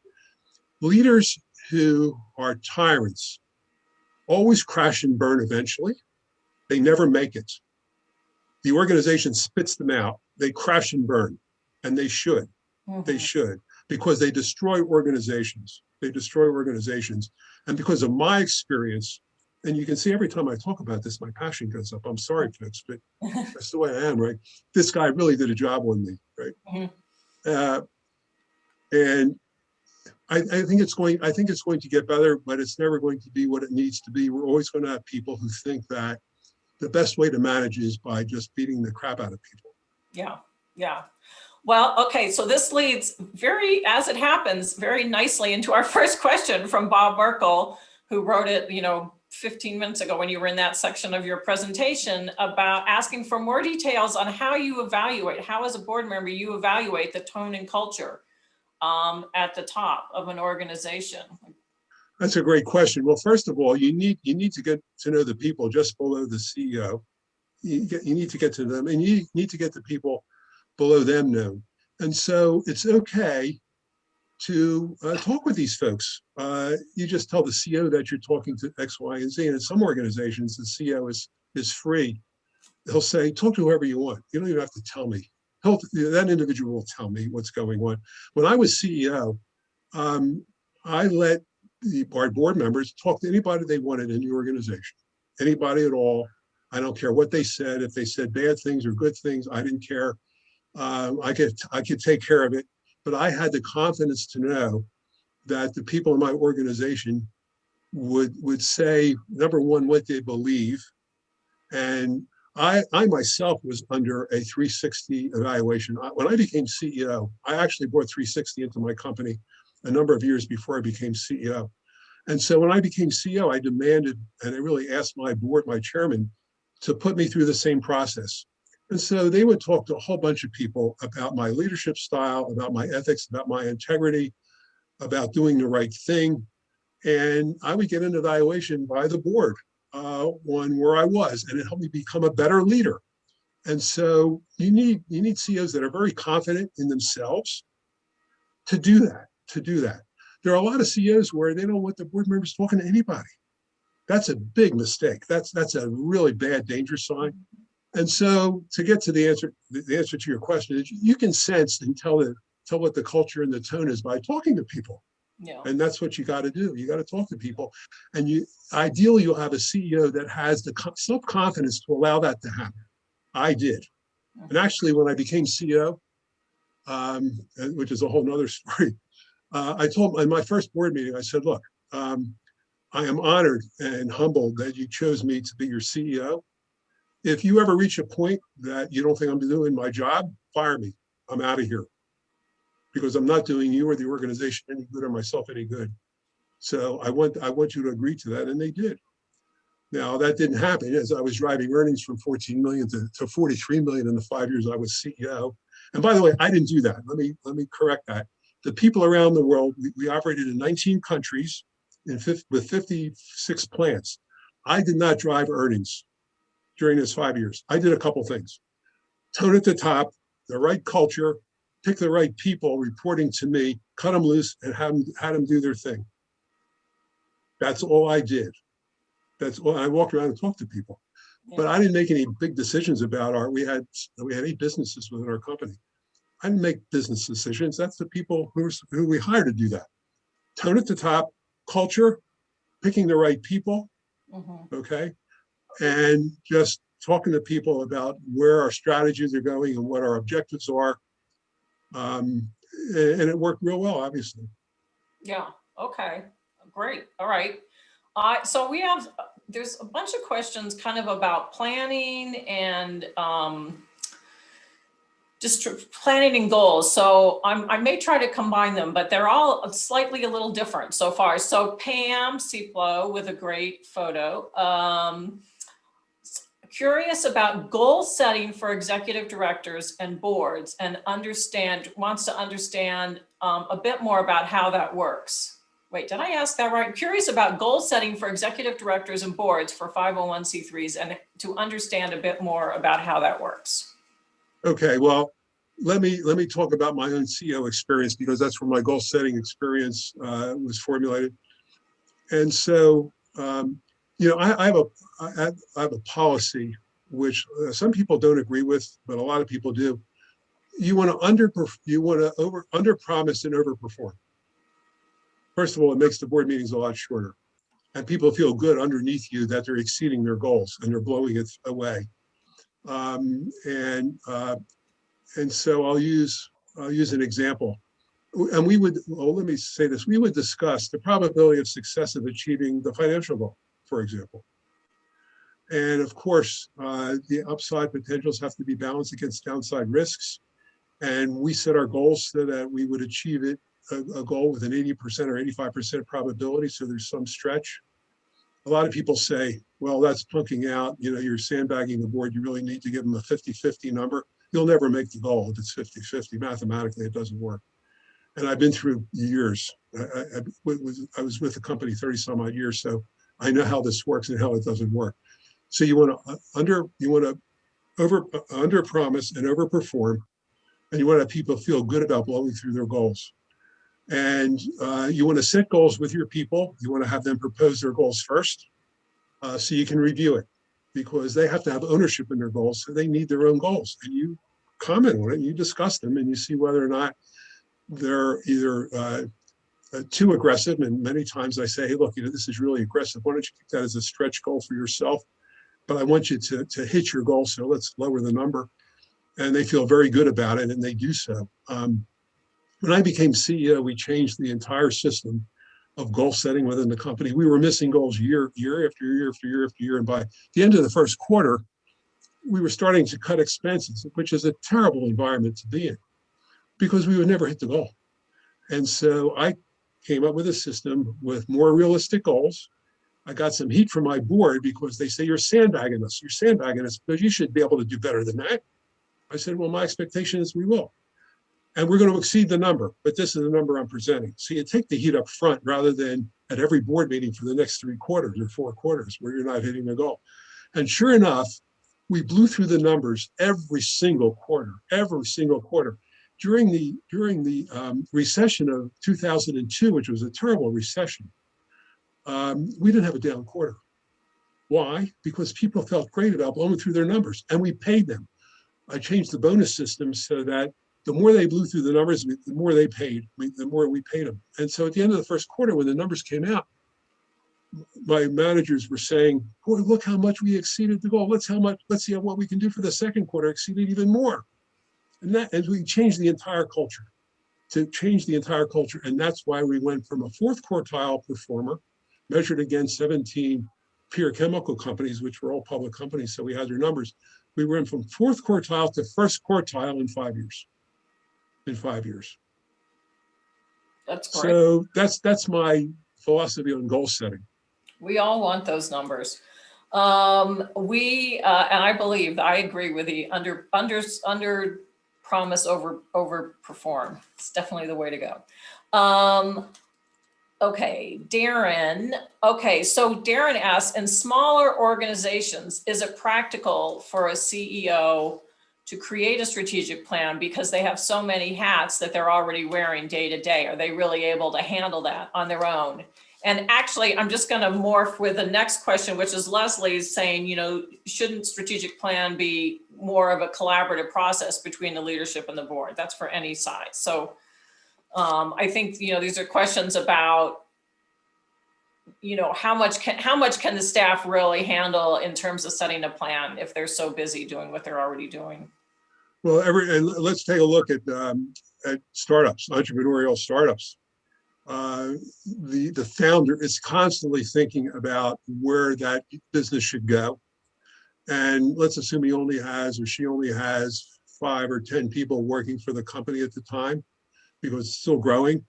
Leaders who are tyrants always crash and burn eventually. They never make it. The organization spits them out. They crash and burn, and they should. They should, because they destroy organizations. They destroy organizations. And because of my experience, and you can see every time I talk about this, my passion goes up. I'm sorry, folks, but that's the way I am, right? This guy really did a job on me, right? And I think it's going to get better, but it's never going to be what it needs to be. We're always going to have people who think that the best way to manage is by just beating the crap out of people. Yeah, yeah. Well, okay, so this leads as it happens, very nicely into our first question from Bob Merkel, who wrote it, 15 minutes ago when you were in that section of your presentation, about asking for more details on how as a board member, you evaluate the tone and culture at the top of an organization. That's a great question. Well, first of all, you need to get to know the people just below the CEO. You need to get to them, and you need to get the people below them known. And so it's okay to talk with these folks. You just tell the CEO that you're talking to X, Y, and Z. And in some organizations, the CEO is free. He'll say, talk to whoever you want. You don't even have to tell me. That individual will tell me what's going on. When I was CEO, I let our board members talk to anybody they wanted in the organization, anybody at all. I don't care what they said. If they said bad things or good things, I didn't care. I could take care of it, but I had the confidence to know that the people in my organization would say, number one, what they believe. And I myself was under a 360 evaluation. When I became CEO, I actually brought 360 into my company a number of years before I became CEO. And so when I became CEO, I demanded, and I really asked my board, my chairman, to put me through the same process. And so they would talk to a whole bunch of people about my leadership style, about my ethics, about my integrity, about doing the right thing. And I would get an evaluation by the board on where I was, and it helped me become a better leader. And so you need CEOs that are very confident in themselves to do that. There are a lot of CEOs where they don't want the board members talking to anybody. That's a big mistake. That's a really bad danger sign. And so to get to the answer to your question is, you can sense and tell what the culture and the tone is by talking to people. Yeah. And that's what you got to do. You got to talk to people. And ideally, you'll have a CEO that has the self-confidence to allow that to happen. I did. And actually, when I became CEO, which is a whole nother story, I told in my first board meeting, I said, look, I am honored and humbled that you chose me to be your CEO. If you ever reach a point that you don't think I'm doing my job, fire me. I'm out of here, because I'm not doing you or the organization any good or myself any good. So I want you to agree to that, and they did. Now that didn't happen, as I was driving earnings from 14 million to 43 million in the 5 years I was CEO. And by the way, I didn't do that. Let me correct that. The people around the world, we operated in 19 countries with 56 plants. I did not drive earnings during those 5 years. I did a couple things: tone at the top, the right culture, pick the right people reporting to me, cut them loose, and have them do their thing. That's all I did. That's all. I walked around and talked to people, but I didn't make any big decisions about we had 8 businesses within our company. I didn't make business decisions. That's the people who we hired to do that. Tone at the top, culture, picking the right people, okay, and just talking to people about where our strategies are going and what our objectives are. And it worked real well, obviously. Yeah. Okay. Great. All right. So there's a bunch of questions kind of about planning and just planning and goals. So I may try to combine them, but they're all slightly a little different so far. So Pam Ciplo with a great photo. Curious about goal setting for executive directors and boards, and wants to understand a bit more about how that works. Wait, did I ask that right? Curious about goal setting for executive directors and boards for 501c3s, and to understand a bit more about how that works. Okay, well, let me talk about my own CEO experience, because that's where my goal setting experience was formulated. And so I have a policy which some people don't agree with, but a lot of people do. You want to under promise and overperform. First of all, it makes the board meetings a lot shorter, and people feel good underneath you that they're exceeding their goals and they're blowing it away. Um, and uh, and so I'll use an example. And let me say this, we would discuss the probability of success of achieving the financial goal, for example. And of course, the upside potentials have to be balanced against downside risks. And we set our goals so that we would achieve a goal with an 80% or 85% probability. So there's some stretch. A lot of people say, well, that's plunking out. You're sandbagging the board. You really need to give them a 50-50 number. You'll never make the goal if it's 50-50. Mathematically, it doesn't work. And I've been through years. I was with the company 30 some odd years, so I know how this works and how it doesn't work. So you want to under promise and overperform, and you want to have people feel good about blowing through their goals. And you want to set goals with your people. You want to have them propose their goals first, so you can review it, because they have to have ownership in their goals. So they need their own goals, and you comment on it, and you discuss them, and you see whether or not they're either too aggressive. And many times I say, hey, look, this is really aggressive. Why don't you keep that as a stretch goal for yourself? But I want you to hit your goal, so let's lower the number. And they feel very good about it, and they do so. When I became CEO, we changed the entire system of goal setting within the company. We were missing goals year after year after year after year. And by the end of the first quarter, we were starting to cut expenses, which is a terrible environment to be in, because we would never hit the goal. And so I came up with a system with more realistic goals. I got some heat from my board because they say, you're sandbagging us. You're sandbagging us because you should be able to do better than that. I said, well, my expectation is we will. And we're going to exceed the number, but this is the number I'm presenting. So you take the heat up front rather than at every board meeting for the next 3 quarters or 4 quarters where you're not hitting the goal. And sure enough, we blew through the numbers every single quarter. During the recession of 2002, which was a terrible recession, we didn't have a down quarter. Why? Because people felt great about blowing through their numbers, and we paid them. I changed the bonus system so that the more they blew through the numbers, the more they paid, the more we paid them. And so at the end of the first quarter, when the numbers came out, my managers were saying, boy, look how much we exceeded the goal. Let's see what we can do for the second quarter, exceed it even more. And we changed the entire culture. And that's why we went from a 4th quartile performer measured against 17 peer chemical companies, which were all public companies, so we had their numbers. We went from 4th quartile to 1st quartile in 5 years. That's great. So that's my philosophy on goal setting. We all want those numbers. And I agree with the under promise, over perform. It's definitely the way to go. Okay, Darren. Okay, so Darren asks, in smaller organizations, is it practical for a CEO to create a strategic plan because they have so many hats that they're already wearing day to day? Are they really able to handle that on their own? And actually, I'm just going to morph with the next question, which is Leslie's saying, shouldn't strategic plan be more of a collaborative process between the leadership and the board? That's for any size. So I think, these are questions about, how much can the staff really handle in terms of setting a plan if they're so busy doing what they're already doing? Well, let's take a look at startups, entrepreneurial startups. The founder is constantly thinking about where that business should go. And let's assume he only has, or she only has 5 or 10 people working for the company at the time, because it's still growing.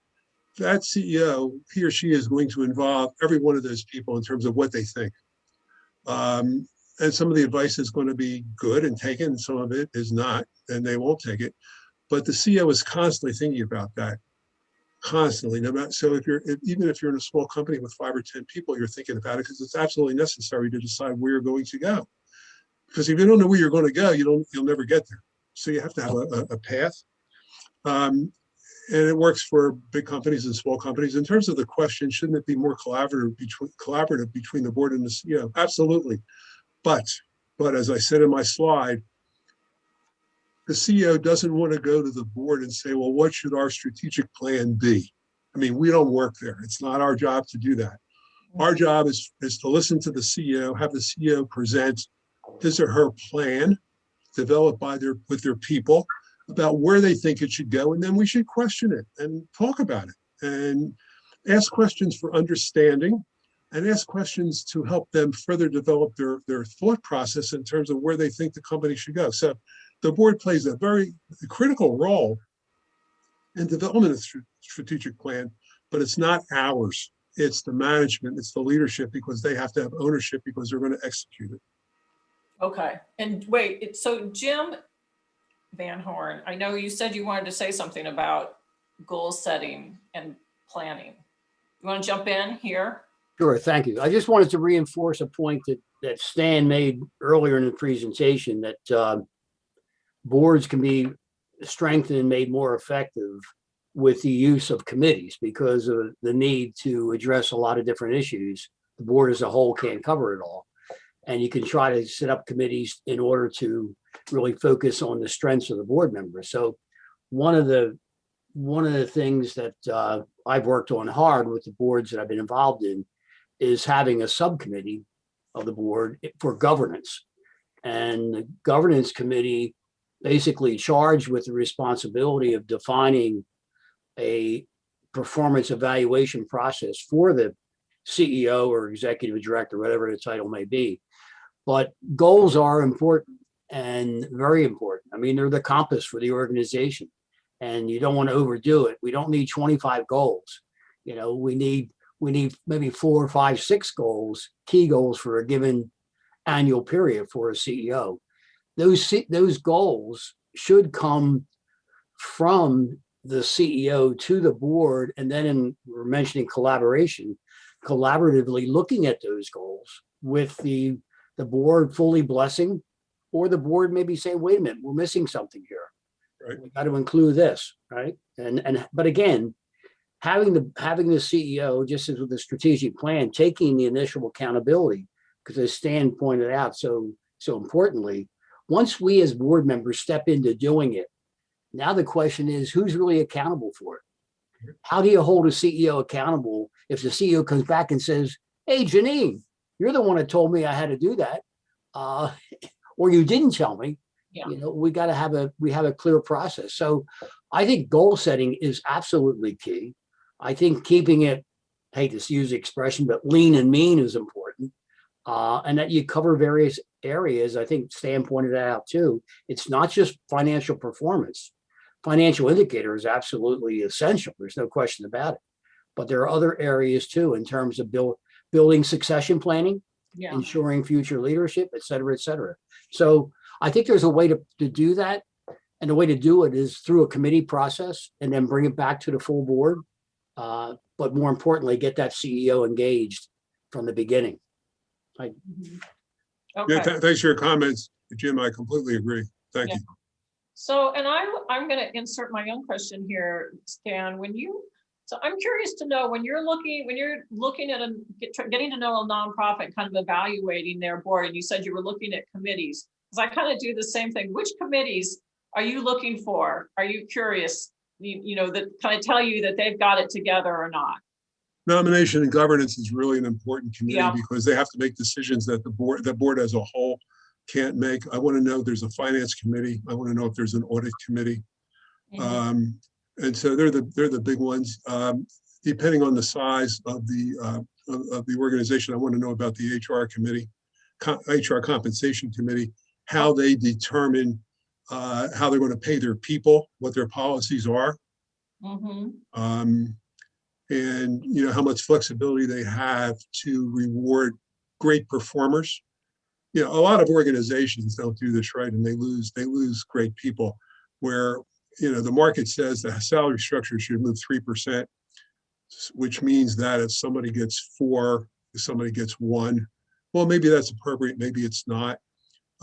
That CEO, he or she is going to involve every one of those people in terms of what they think. And some of the advice is going to be good and taken, and some of it is not, and they won't take it. But the CEO is constantly thinking about that, constantly. So even if you're in a small company with 5 or 10 people, you're thinking about it, because it's absolutely necessary to decide where you're going to go. Because if you don't know where you're going to go, you'll never get there. So you have to have a path. And it works for big companies and small companies. In terms of the question, shouldn't it be more collaborative between the board and the CEO? Absolutely. But as I said in my slide, the CEO doesn't want to go to the board and say, well, what should our strategic plan be? I mean, we don't work there. It's not our job to do that. Our job is to listen to the CEO, have the CEO present his or her plan developed with their people about where they think it should go. And then we should question it and talk about it and ask questions for understanding and ask questions to help them further develop their thought process in terms of where they think the company should go. So the board plays a very critical role in development of the strategic plan, but it's not ours. It's the management, it's the leadership, because they have to have ownership because they're going to execute it. Okay. And wait, so Jim Van Horn, I know you said you wanted to say something about goal setting and planning. You want to jump in here? Sure, thank you. I just wanted to reinforce a point that Stan made earlier in the presentation, that boards can be strengthened and made more effective with the use of committees because of the need to address a lot of different issues. The board as a whole can't cover it all. And you can try to set up committees in order to really focus on the strengths of the board members. So one of the things that I've worked on hard with the boards that I've been involved in is having a subcommittee of the board for governance. And the governance committee basically charged with the responsibility of defining a performance evaluation process for the CEO or executive director, whatever the title may be. But goals are important and very important. I mean, they're the compass for the organization, and you don't want to overdo it. We don't need 25 goals. You know, we need maybe 4 or 5, 6 goals, key goals for a given annual period for a CEO. Those goals should come from the CEO to the board, and then we're mentioning collaboratively looking at those goals with the board fully blessing, or the board maybe saying, wait a minute, we're missing something here. Right. We got to include this, right? But again, having the CEO, just as with the strategic plan, taking the initial accountability, because as Stan pointed out so importantly, once we as board members step into doing it, now the question is, who's really accountable for it? How do you hold a CEO accountable if the CEO comes back and says, hey, Janine, you're the one that told me I had to do that, or you didn't tell me? Yeah. You know, we have a clear process. So I think goal setting is absolutely key. I think keeping it, I hate to use the expression, but lean and mean is important. And that you cover various areas. I think Stan pointed out too. It's not just financial performance. Financial indicator is absolutely essential. There's no question about it. But there are other areas too, in terms of building succession planning, ensuring future leadership, et cetera, et cetera. So I think there's a way to do that. And the way to do it is through a committee process and then bring it back to the full board. But more importantly, get that CEO engaged from the beginning. Okay. Yeah, thanks for your comments, Jim. I completely agree. Thank you. So, and I'm going to insert my own question here, Stan. So I'm curious to know, when you're looking at getting to know a nonprofit, kind of evaluating their board, and you said you were looking at committees, because I kind of do the same thing. Which committees are you looking for? Are you curious, you know, that kind of tell you that they've got it together or not? Nomination and governance is really an important committee because they have to make decisions that the board as a whole can't make. I want to know if there's a finance committee. I want to know if there's an audit committee. And so they're the big ones. Depending on the size of the organization, I want to know about the HR committee, HR compensation committee, how they determine how they're going to pay their people, what their policies are. And you know how much flexibility they have to reward great performers. You know, a lot of organizations don't do this right, and they lose great people. Where you know the market says the salary structure should move 3%, which means that if somebody gets 4, if somebody gets 1, well, maybe that's appropriate, maybe it's not.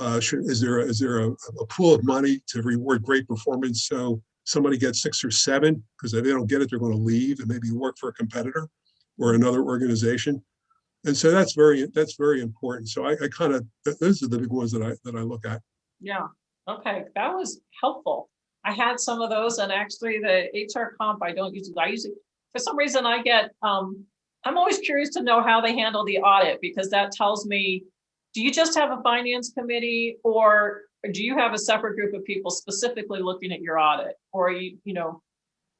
Is there a pool of money to reward great performance? So somebody gets 6 or 7, because if they don't get it, they're going to leave and maybe work for a competitor or another organization. And so that's very important. So I kind of, those are the big ones that I look at. Yeah, okay, that was helpful. I had some of those, and actually the HR comp, I usually, for some reason I get, I'm always curious to know how they handle the audit, because that tells me, do you just have a finance committee, or do you have a separate group of people specifically looking at your audit? Or you know?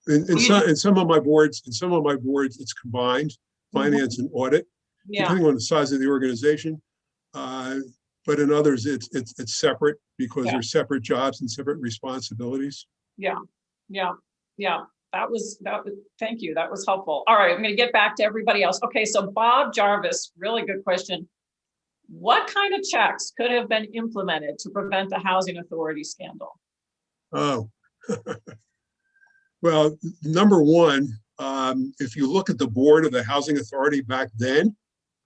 In some of my boards, it's combined, finance and audit, Yeah, depending on the size of the organization. But in others, it's separate, because Yeah. they're separate jobs and separate responsibilities. yeah. Thank you. That was helpful. All right, I'm going to get back to everybody else. Okay, so Bob Jarvis, really good question. What kind of checks could have been implemented to prevent the housing authority scandal? Oh, well, number one, if you look at the board of the housing authority back in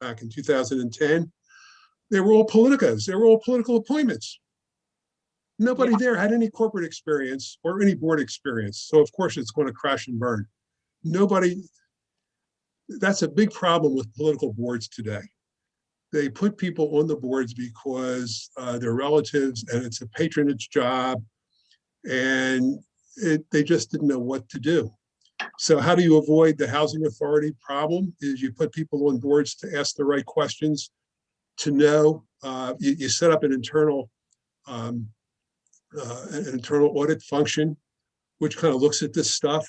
2010, they were all politicos. They were all political appointments. Nobody there had any corporate experience or any board experience. So of course it's going to crash and burn. That's a big problem with political boards today. They put people on the boards because they're relatives and it's a patronage job, and they just didn't know what to do. So how do you avoid the housing authority problem? Is you put people on boards to ask the right questions, to know. You set up an internal audit function, which kind of looks at this stuff.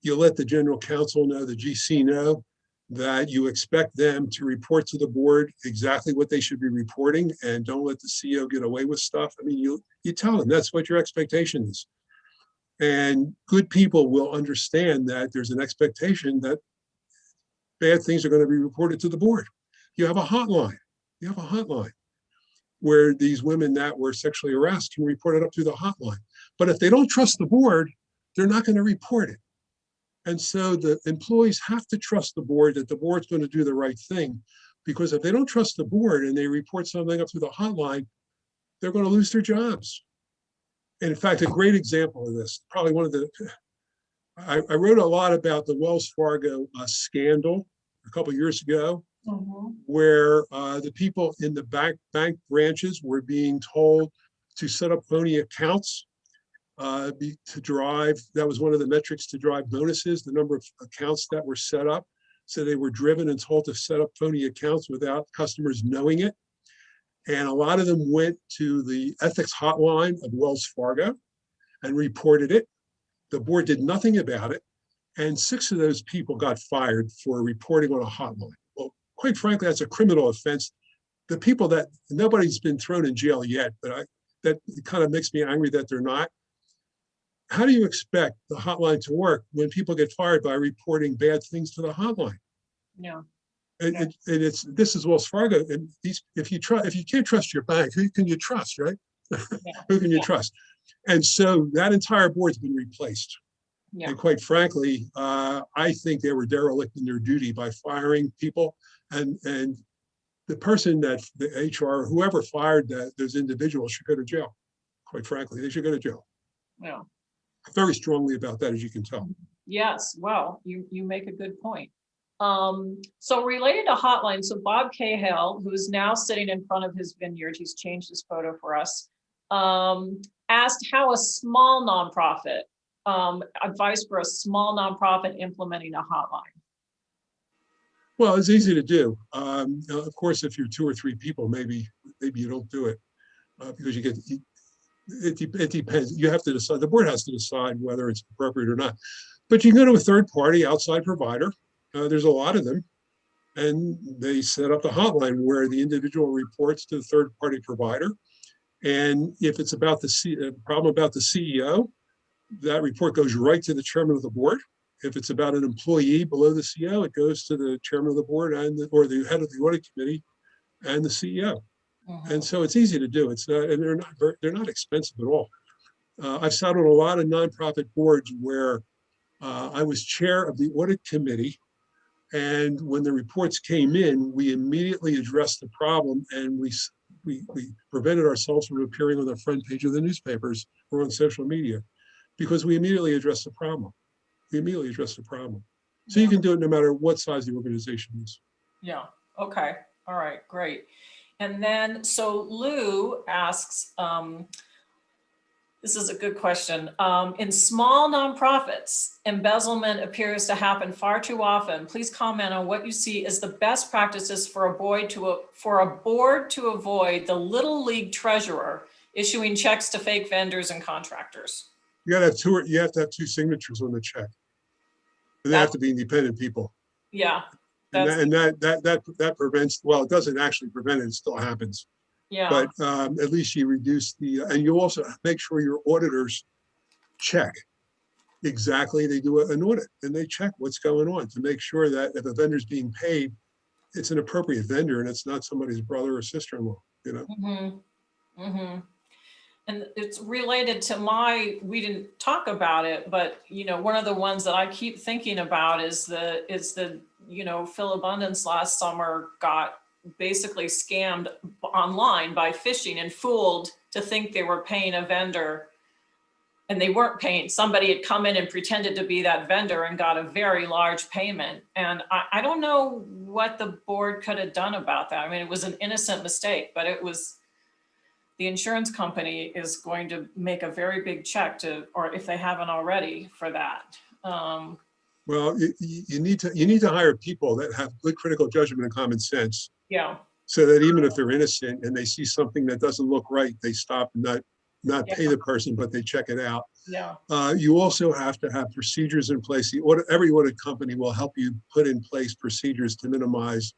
You let the general counsel know, the GC know, that you expect them to report to the board exactly what they should be reporting, and don't let the CEO get away with stuff. I mean, you tell them that's what your expectation is. And good people will understand that there's an expectation that bad things are going to be reported to the board. You have a hotline. Where these women that were sexually harassed can report it up through the hotline. But if they don't trust the board, they're not going to report it. And so the employees have to trust the board, that the board's going to do the right thing. Because if they don't trust the board and they report something up through the hotline, they're going to lose their jobs. And in fact, a great example of this, probably one of the, I wrote a lot about the Wells Fargo scandal a couple of years ago. Where the people in the bank branches were being told to set up phony accounts to drive. That was one of the metrics to drive bonuses, the number of accounts that were set up. So they were driven and told to set up phony accounts without customers knowing it. And a lot of them went to the ethics hotline of Wells Fargo and reported it. The board did nothing about it. And 6 of those people got fired for reporting on a hotline. Quite frankly, that's a criminal offense. The people that nobody's been thrown in jail yet, but that kind of makes me angry that they're not. How do you expect the hotline to work when people get fired by reporting bad things to the hotline? Yeah. And this is Wells Fargo. And if you can't trust your bank, who can you trust, right? Who can you trust? And so that entire board's been replaced. Yeah. And quite frankly, I think they were derelict in their duty by firing people. And the person that the HR, whoever fired those individuals should go to jail. Quite frankly, they should go to jail. Yeah. Very strongly about that, as you can tell. Yes, well, you make a good point. So related to hotline, so Bob Cahill, who's now sitting in front of his vineyard, he's changed his photo for us, asked how a small nonprofit, advice for a small nonprofit implementing a hotline. Well, it's easy to do. Of course, if you're 2 or 3 people, maybe you don't do it because it depends. You have to decide. The board has to decide whether it's appropriate or not. But you can go to a third party outside provider. There's a lot of them, and they set up the hotline where the individual reports to the third party provider. And if it's about the problem about the CEO, that report goes right to the chairman of the board. If it's about an employee below the CEO, it goes to the chairman of the board or the head of the audit committee and the CEO. And so it's easy to do. It's not, and they're not expensive at all. I've sat on a lot of nonprofit boards where I was chair of the audit committee, and when the reports came in, we immediately addressed the problem, and we prevented ourselves from appearing on the front page of the newspapers or on social media. because we immediately address the problem. We immediately address the problem. So Yeah. you can do it no matter what size the organization is. Yeah, okay, all right, great. And then, so Lou asks, this is a good question. In small nonprofits, embezzlement appears to happen far too often. Please comment on what you see as the best practices for a board to avoid the little league treasurer issuing checks to fake vendors and contractors. You have to have two signatures on the check. They have to be independent people. Yeah. And that prevents, well, it doesn't actually prevent it, it still happens. Yeah. But at least you reduce and you also make sure your auditors check exactly, they do an audit and they check what's going on to make sure that if a vendor's being paid, it's an appropriate vendor and it's not somebody's brother or sister-in-law, you know? Mm-hmm. Mm-hmm. And it's related to we didn't talk about it, but, you know, one of the ones that I keep thinking about is you know, Phil Abundance last summer got basically scammed online by phishing and fooled to think they were paying a vendor and they weren't paying. Somebody had come in and pretended to be that vendor and got a very large payment. And I don't know what the board could have done about that. I mean, it was an innocent mistake, but the insurance company is going to make a very big check or if they haven't already, for that. Well, you need to hire people that have good critical judgment and common sense. Yeah. So that even if they're innocent and they see something that doesn't look right, they stop and not pay the person, but they check it out. Yeah. You also have to have procedures in place. Every audit company will help you put in place procedures to minimize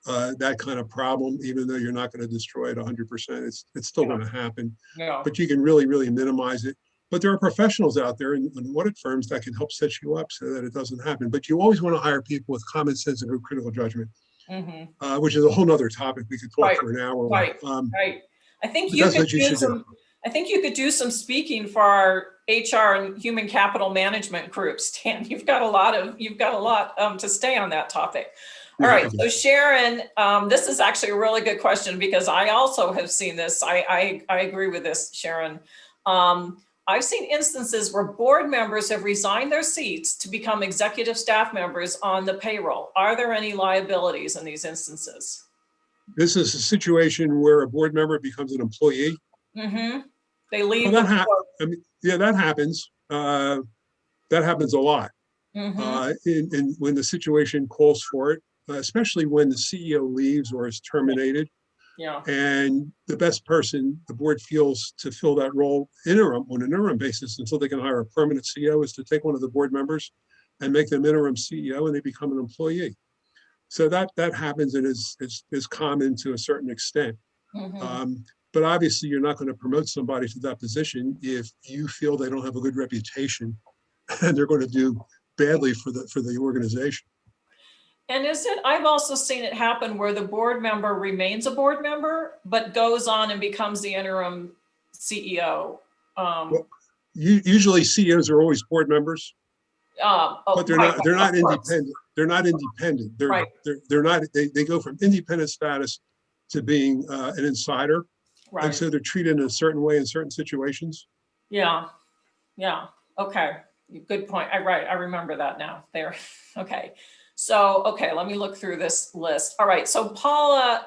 that kind of problem, even though you're not going to destroy it 100%. It's still going to happen, but you can really, really minimize it. But there are professionals out there in audit firms that can help set you up so that it doesn't happen. But you always want to hire people with common sense and good critical judgment, which is a whole nother topic. We could talk for an hour. Right. I think you could do some speaking for our HR and human capital management groups, Stan. You've got a lot to say on that topic. All right, so Sharon, this is actually a really good question because I also have seen this. I agree with this, Sharon. I've seen instances where board members have resigned their seats to become executive staff members on the payroll. Are there any liabilities in these instances? This is a situation where a board member becomes an employee. They leave. Well, that happens. That happens a lot. And when the situation calls for it, especially when the CEO leaves or is terminated. Yeah. And the best person the board feels to fill that role on an interim basis until they can hire a permanent CEO is to take one of the board members and make them interim CEO and they become an employee. So that happens and is common to a certain extent. But obviously you're not going to promote somebody to that position if you feel they don't have a good reputation and they're going to do badly for the organization. And I've also seen it happen where the board member remains a board member, but goes on and becomes the interim CEO. Well, usually CEOs are always board members, but they're not independent. They're not independent. They go from independent status to being an insider. Right. And so they're treated in a certain way in certain situations. Yeah. Yeah. Okay. Good point. I remember that now. There. Okay. So, okay, let me look through this list. All right. So Paula,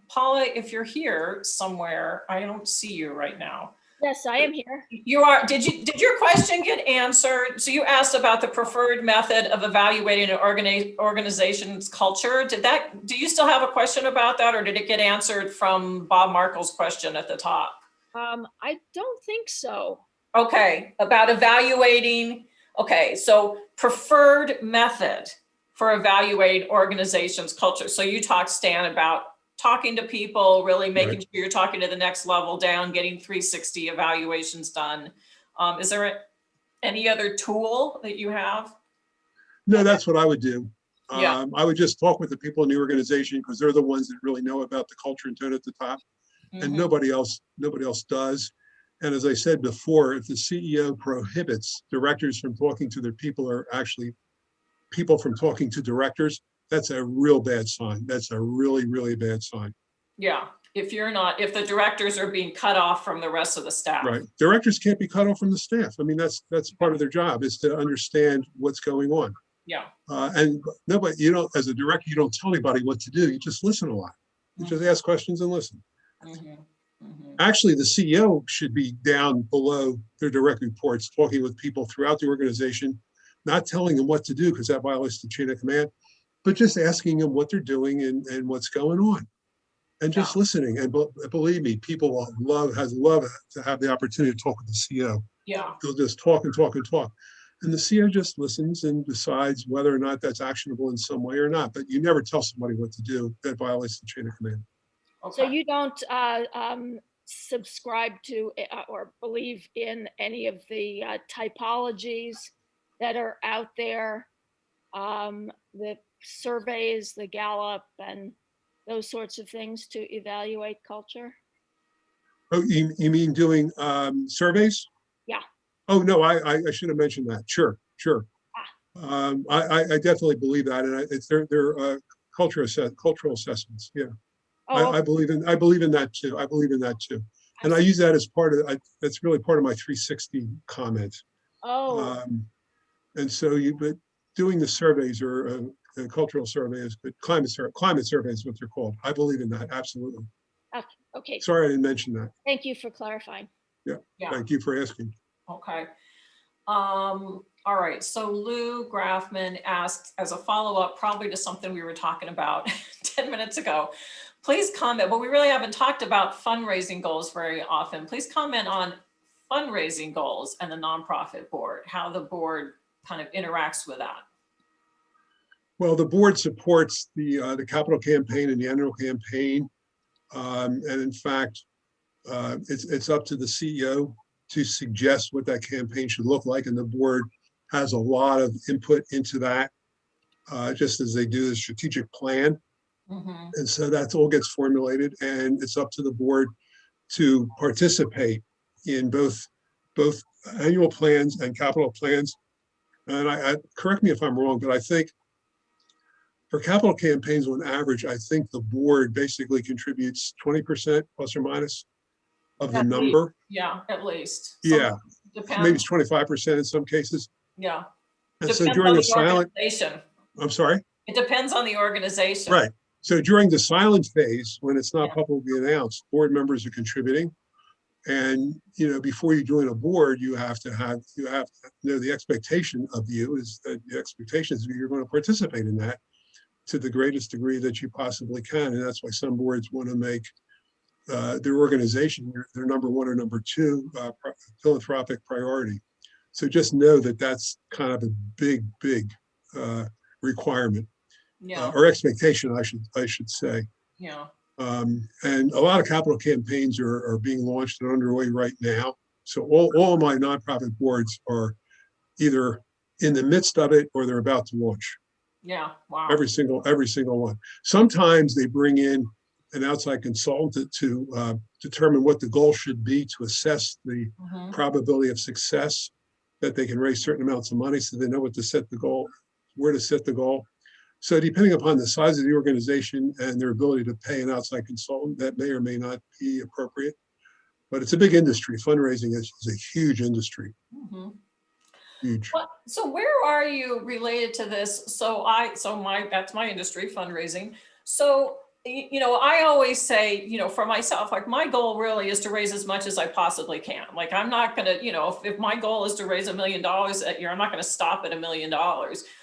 Paula, if you're here somewhere, I don't see you right now. Yes, I am here. You are. Did your question get answered? So you asked about the preferred method of evaluating an organization's culture. Do you still have a question about that, or did it get answered from Bob Markle's question at the top? I don't think so. Okay, about evaluating. Okay, so preferred method for evaluating organizations' culture. So you talked, Stan, about talking to people, really making sure you're talking to the next level down, getting 360 evaluations done. Is there any other tool that you have? No, that's what I would do. Yeah. I would just talk with the people in the organization because they're the ones that really know about the culture and tone at the top, and nobody else does. And as I said before, if the CEO prohibits directors from talking to their people, or actually people from talking to directors, that's a real bad sign. That's a really, really bad sign. Yeah. if the directors are being cut off from the rest of the staff. Right. Directors can't be cut off from the staff. I mean, that's part of their job, is to understand what's going on. Yeah. And nobody, as a director, you don't tell anybody what to do. You just listen a lot. You just ask questions and listen. Mhm, mhm. Actually, the CEO should be down below their direct reports, talking with people throughout the organization, not telling them what to do because that violates the chain of command, but just asking them what they're doing and what's going on, and just listening. And believe me, people will love to have the opportunity to talk with the CEO. Yeah. They'll just talk and talk and talk. And the CEO just listens and decides whether or not that's actionable in some way or not. But you never tell somebody what to do. That violates the chain of command. So Okay. you don't subscribe to or believe in any of the typologies that are out there, the surveys, the Gallup, and those sorts of things to evaluate culture? Oh, you mean doing surveys? Yeah. Oh, no, I should have mentioned that. Sure. I definitely believe that. And they're cultural assessments. Yeah. Oh, I believe in that too. I believe in that too. And I use that as that's really part of my 360 comment. oh, And so but doing the surveys or cultural surveys, but climate surveys is what they're called. I believe in that. Absolutely. okay. Sorry, I didn't mention that. Thank you for clarifying. Yeah. Yeah. Thank you for asking. Okay. All right. So Lou Graffman asked, as a follow-up, probably to something we were talking about 10 minutes ago, please comment, but we really haven't talked about fundraising goals very often. Please comment on fundraising goals and the nonprofit board, how the board kind of interacts with that. Well, the board supports the capital campaign and the annual campaign. And in fact, it's up to the CEO to suggest what that campaign should look like. And the board has a lot of input into that, just as they do the strategic plan. Mm-hmm. And so that all gets formulated, and it's up to the board to participate in both annual plans and capital plans. And I correct me if I'm wrong, but I think for capital campaigns on average, I think the board basically contributes 20% plus or minus of the At number. least. Yeah, at least. Yeah, Depends. maybe it's 25% in some cases. Yeah. And so Depends during on the the silent, organization. I'm sorry? It depends on the organization. Right. So during the silent phase, when it's not Yeah. publicly announced, board members are contributing. And, before you join a board, you have to know the expectation of you is that the expectation is you're going to participate in that to the greatest degree that you possibly can. And that's why some boards want to make their organization their number one or number two philanthropic priority. So just know that that's kind of a big requirement. Yeah. Or expectation, I should say. Yeah. And a lot of capital campaigns are being launched and underway right now. So all of my nonprofit boards are either in the midst of it or they're about to launch. Yeah. Wow. Every single one. Sometimes they bring in an outside consultant to determine what the goal should be to assess the Mhm. probability of success, that they can raise certain amounts of money so they know what to set the goal, where to set the goal. So depending upon the size of the organization and their ability to pay an outside consultant, that may or may not be appropriate. But it's a big industry. Fundraising is a huge industry. Mhm. Huge. So where are you related to this? That's my industry, fundraising. So, I always say, for myself, like my goal really is to raise as much as I possibly can. Like I'm not going to, if my goal is to raise $1 million that year, I'm not going to stop at $1 million.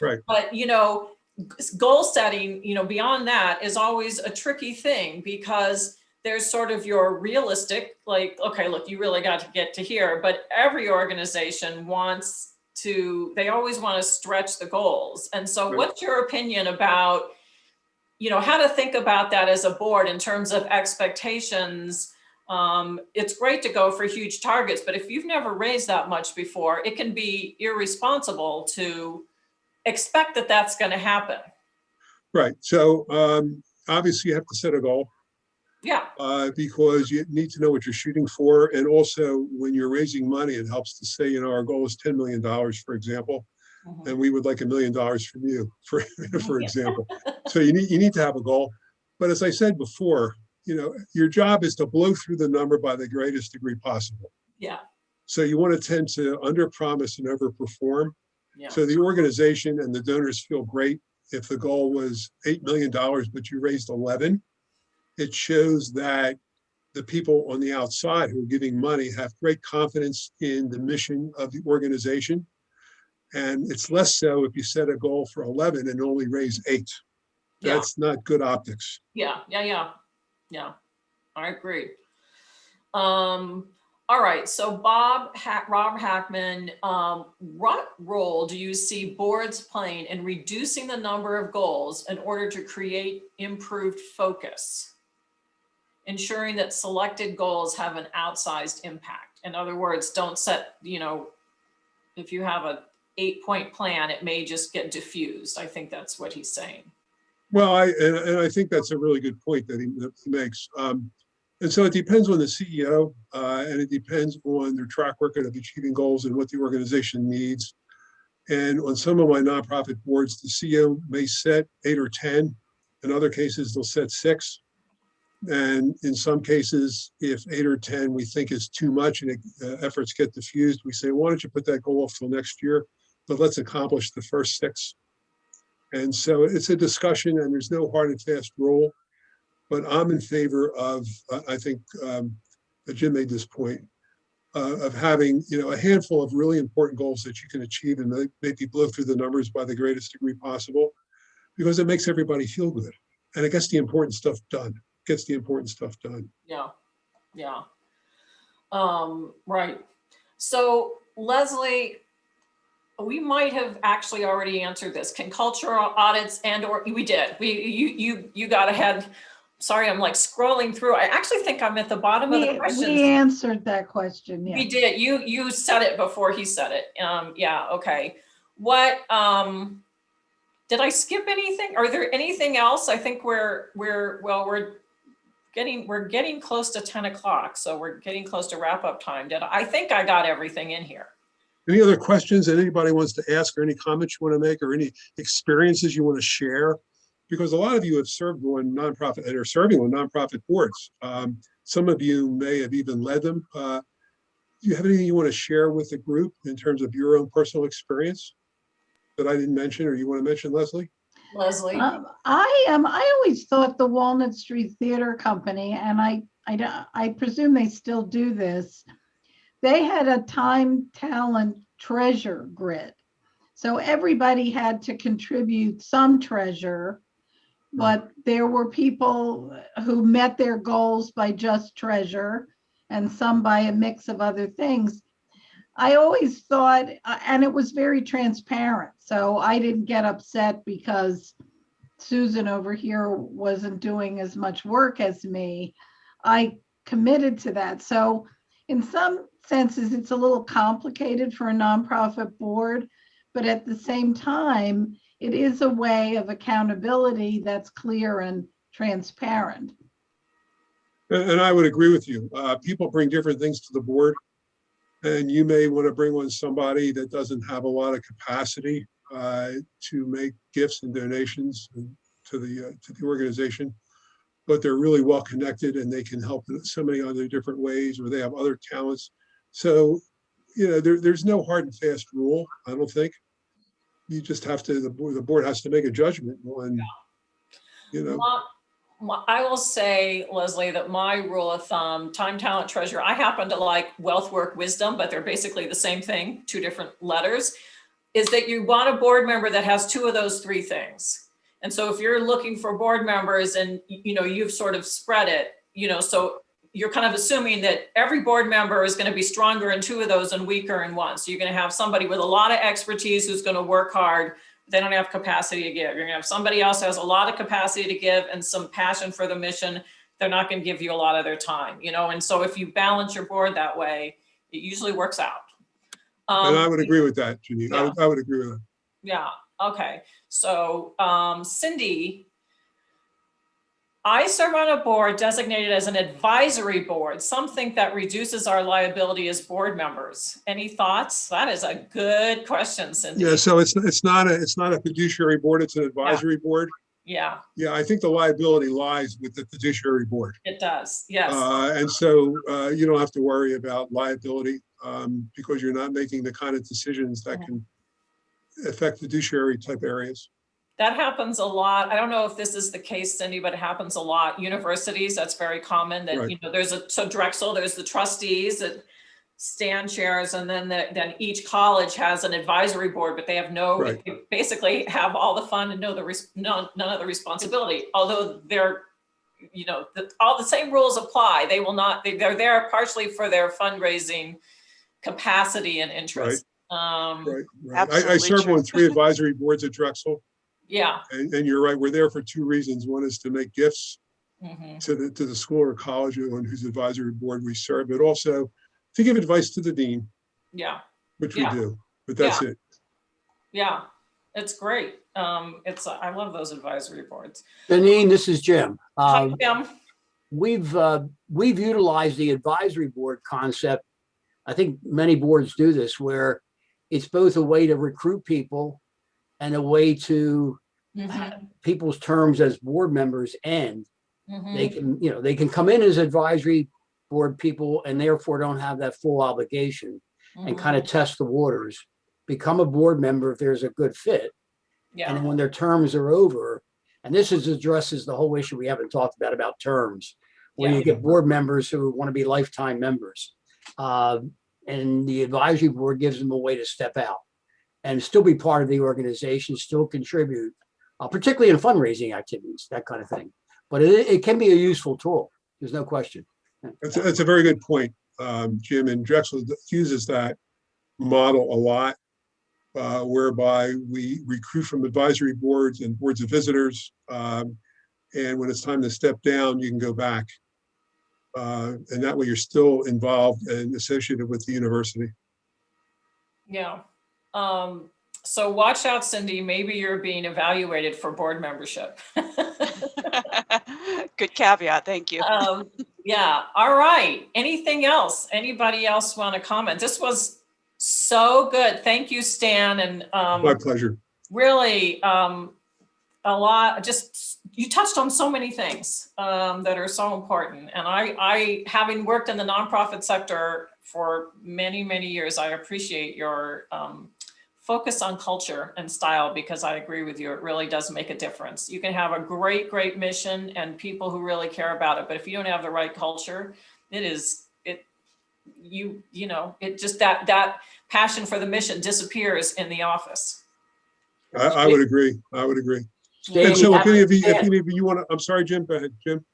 Right. But, goal setting, beyond that is always a tricky thing because there's sort of your realistic, like, okay, look, you really got to get to here, but every organization they always want to stretch the goals. And so Right. What's your opinion about, how to think about that as a board in terms of expectations? It's great to go for huge targets, but if you've never raised that much before, it can be irresponsible to expect that that's going to happen. Right. So obviously you have to set a goal. Yeah. Because you need to know what you're shooting for. And also when you're raising money, it helps to say, our goal is $10 million, for example, Mhm. and we would like $1 million from you, for example. So you need to have a goal. But as I said before, your job is to blow through the number by the greatest degree possible. Yeah, So you want to tend to underpromise and overperform. yeah, So the organization and the donors feel great. If the goal was $8 million, but you raised 11, it shows that the people on the outside who are giving money have great confidence in the mission of the organization. And it's less so if you set a goal for 11 and only raise 8. yeah, That's not good optics. yeah, I agree. All right, so Rob Hackman, what role do you see boards playing in reducing the number of goals in order to create improved focus, ensuring that selected goals have an outsized impact? In other words, don't set, if you have a 8-point plan, it may just get diffused. I think that's what he's saying. Well, I think that's a really good point that he makes. And so it depends on the CEO, and it depends on their track record of achieving goals and what the organization needs. And on some of my nonprofit boards, the CEO may set 8 or 10. In other cases, they'll set 6. And in some cases, if 8 or 10 we think is too much and efforts get diffused, we say, why don't you put that goal off till next year? But let's accomplish the first 6. And so it's a discussion, and there's no hard and fast rule. But I'm in favor of, I think Jim made this point, of having a handful of really important goals that you can achieve and maybe blow through the numbers by the greatest degree possible, because it makes everybody feel good. And it gets the important stuff done. Yeah. Right. So Leslie, we might have actually already answered this. Can cultural audits or we did. You got ahead. Sorry, I'm like scrolling through. I actually think I'm at the bottom of the questions. We answered that question. Yeah. We did. You said it before he said it. Yeah. Okay. What? Did I skip anything? Are there anything else? I think we're getting close to 10 o'clock, so we're getting close to wrap up time. I think I got everything in here. Any other questions that anybody wants to ask, or any comments you want to make, or any experiences you want to share? Because a lot of you have served on nonprofit and are serving on nonprofit boards. Some of you may have even led them. Do you have anything you want to share with the group in terms of your own personal experience that I didn't mention, or you want to mention, Leslie? Leslie? I always thought the Walnut Street Theater Company, and I presume they still do this, they had a time, talent, treasure grid. So everybody had to contribute some treasure, but there were people who met their goals by just treasure and some by a mix of other things. I always thought, and it was very transparent, so I didn't get upset because Susan over here wasn't doing as much work as me. I committed to that. So in some senses, it's a little complicated for a nonprofit board, but at the same time, it is a way of accountability that's clear and transparent. And I would agree with you. People bring different things to the board, and you may want to bring on somebody that doesn't have a lot of capacity to make gifts and donations to the organization, but they're really well connected and they can help in so many other different ways, or they have other talents. So, there's no hard and fast rule, I don't think. You just have to, the board has to make a judgment on, I will say, Leslie, that my rule of thumb, time, talent, treasure, I happen to like wealth, work, wisdom, but they're basically the same thing, 2 different letters, is that you want a board member that has 2 of those 3 things. And so if you're looking for board members and, you've sort of spread it, so you're kind of assuming that every board member is going to be stronger in 2 of those and weaker in 1. So you're going to have somebody with a lot of expertise who's going to work hard. They don't have capacity to give. You're going to have somebody else who has a lot of capacity to give and some passion for the mission. They're not going to give you a lot of their time, and so if you balance your board that way, it usually works out. And I would agree with that, Janine. Yeah. I would agree with that. Yeah. Okay. So Cindy, I serve on a board designated as an advisory board. Some think that reduces our liability as board members. Any thoughts? That is a good question, Cindy. Yeah, so it's not a fiduciary board, it's an advisory board. Yeah, Yeah, I think the liability lies with the fiduciary board. it does. Yes. And so you don't have to worry about liability because you're not making the kind of decisions that can affect fiduciary type areas. That happens a lot. I don't know if this is the case, Cindy, but it happens a lot. Universities, that's very common that, Right. so Drexel, there's the trustees that stand chairs, and then each college has an advisory board, but they have Right. they basically have all the fun and none of the responsibility. Although they're, all the same rules apply. They will not, they're there partially for their fundraising capacity and interest. Right. I Absolutely serve true. on 3 advisory boards at Drexel, Yeah. and you're right. We're there for 2 reasons. One is to make gifts Mhm. to the school or college on whose advisory board we serve, but also to give advice to the dean, Yeah. which Yeah. we do. But that's it. Yeah. It's great. I love those advisory boards. Janine, this is Jim. Hi, Tim. We've utilized the advisory board concept. I think many boards do this, where it's both a way to recruit people and a way to Mhm. people's terms as board members end. Mhm. They can come in as advisory board people and therefore don't have that full obligation and kind of test the waters, become a board member if there's a good fit. And then Yeah. when their terms are over, and this addresses the whole issue we haven't talked about terms, where Yeah. you get board members who want to be lifetime members. And the advisory board gives them a way to step out and still be part of the organization, still contribute, particularly in fundraising activities, that kind of thing. But it can be a useful tool. There's no question. That's a very good point, Jim. And Drexel uses that model a lot, whereby we recruit from advisory boards and boards of visitors. And when it's time to step down, you can go back. And that way you're still involved and associated with the university. Yeah. So watch out, Cindy. Maybe you're being evaluated for board membership. Good caveat. Thank you. Yeah. All right. Anything else? Anybody else want to comment? This was so good. Thank you, Stan. And My pleasure. really a lot, just, you touched on so many things that are so important. And I, having worked in the nonprofit sector for many, many years, I appreciate your focus on culture and style, because I agree with you, it really does make a difference. You can have a great, great mission and people who really care about it, but if you don't have the right culture, it just, that passion for the mission disappears in the office. I would agree. I would agree. Stan, And so you if any haven't- of you want to, I'm sorry, Jim, go ahead, Jim. Do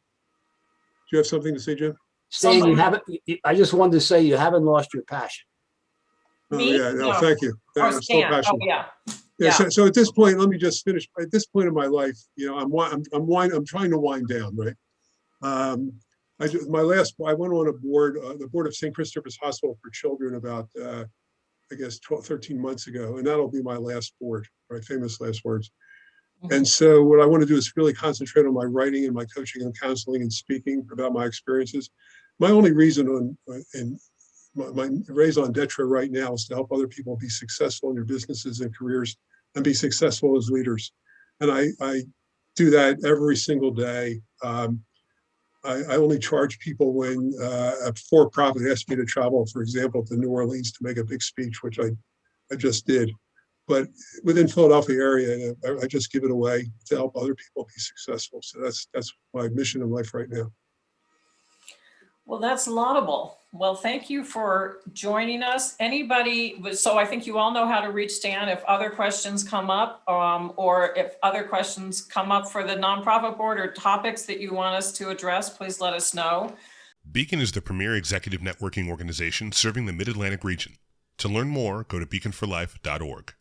you have something to say, Jim? Stan, you haven't, I just wanted to say you haven't lost your passion. Oh, Me? yeah, no, No. thank you. Or I'm still Stan. Oh, passionate. yeah. Yeah, so at this point, let me just finish. At this point in my life, I'm trying to wind down, right? I went on a board, the board of St. Christopher's Hospital for Children about, I guess, 13 months ago, and that'll be my last board, right? Famous last words. And so what I want to do is really concentrate on my writing and my coaching and counseling and speaking about my experiences. My only reason my raison d'etre right now is to help other people be successful in their businesses and careers and be successful as leaders. And I do that every single day. I only charge people when a for-profit asks me to travel, for example, to New Orleans to make a big speech, which I just did. But within Philadelphia area, I just give it away to help other people be successful. So that's my mission in life right now. Well, that's laudable. Well, thank you for joining us. So I think you all know how to reach Stan if other questions come up, or if other questions come up for the nonprofit board or topics that you want us to address, please let us know. Beacon is the premier executive networking organization serving the Mid-Atlantic region. To learn more, go to beaconforlife.org.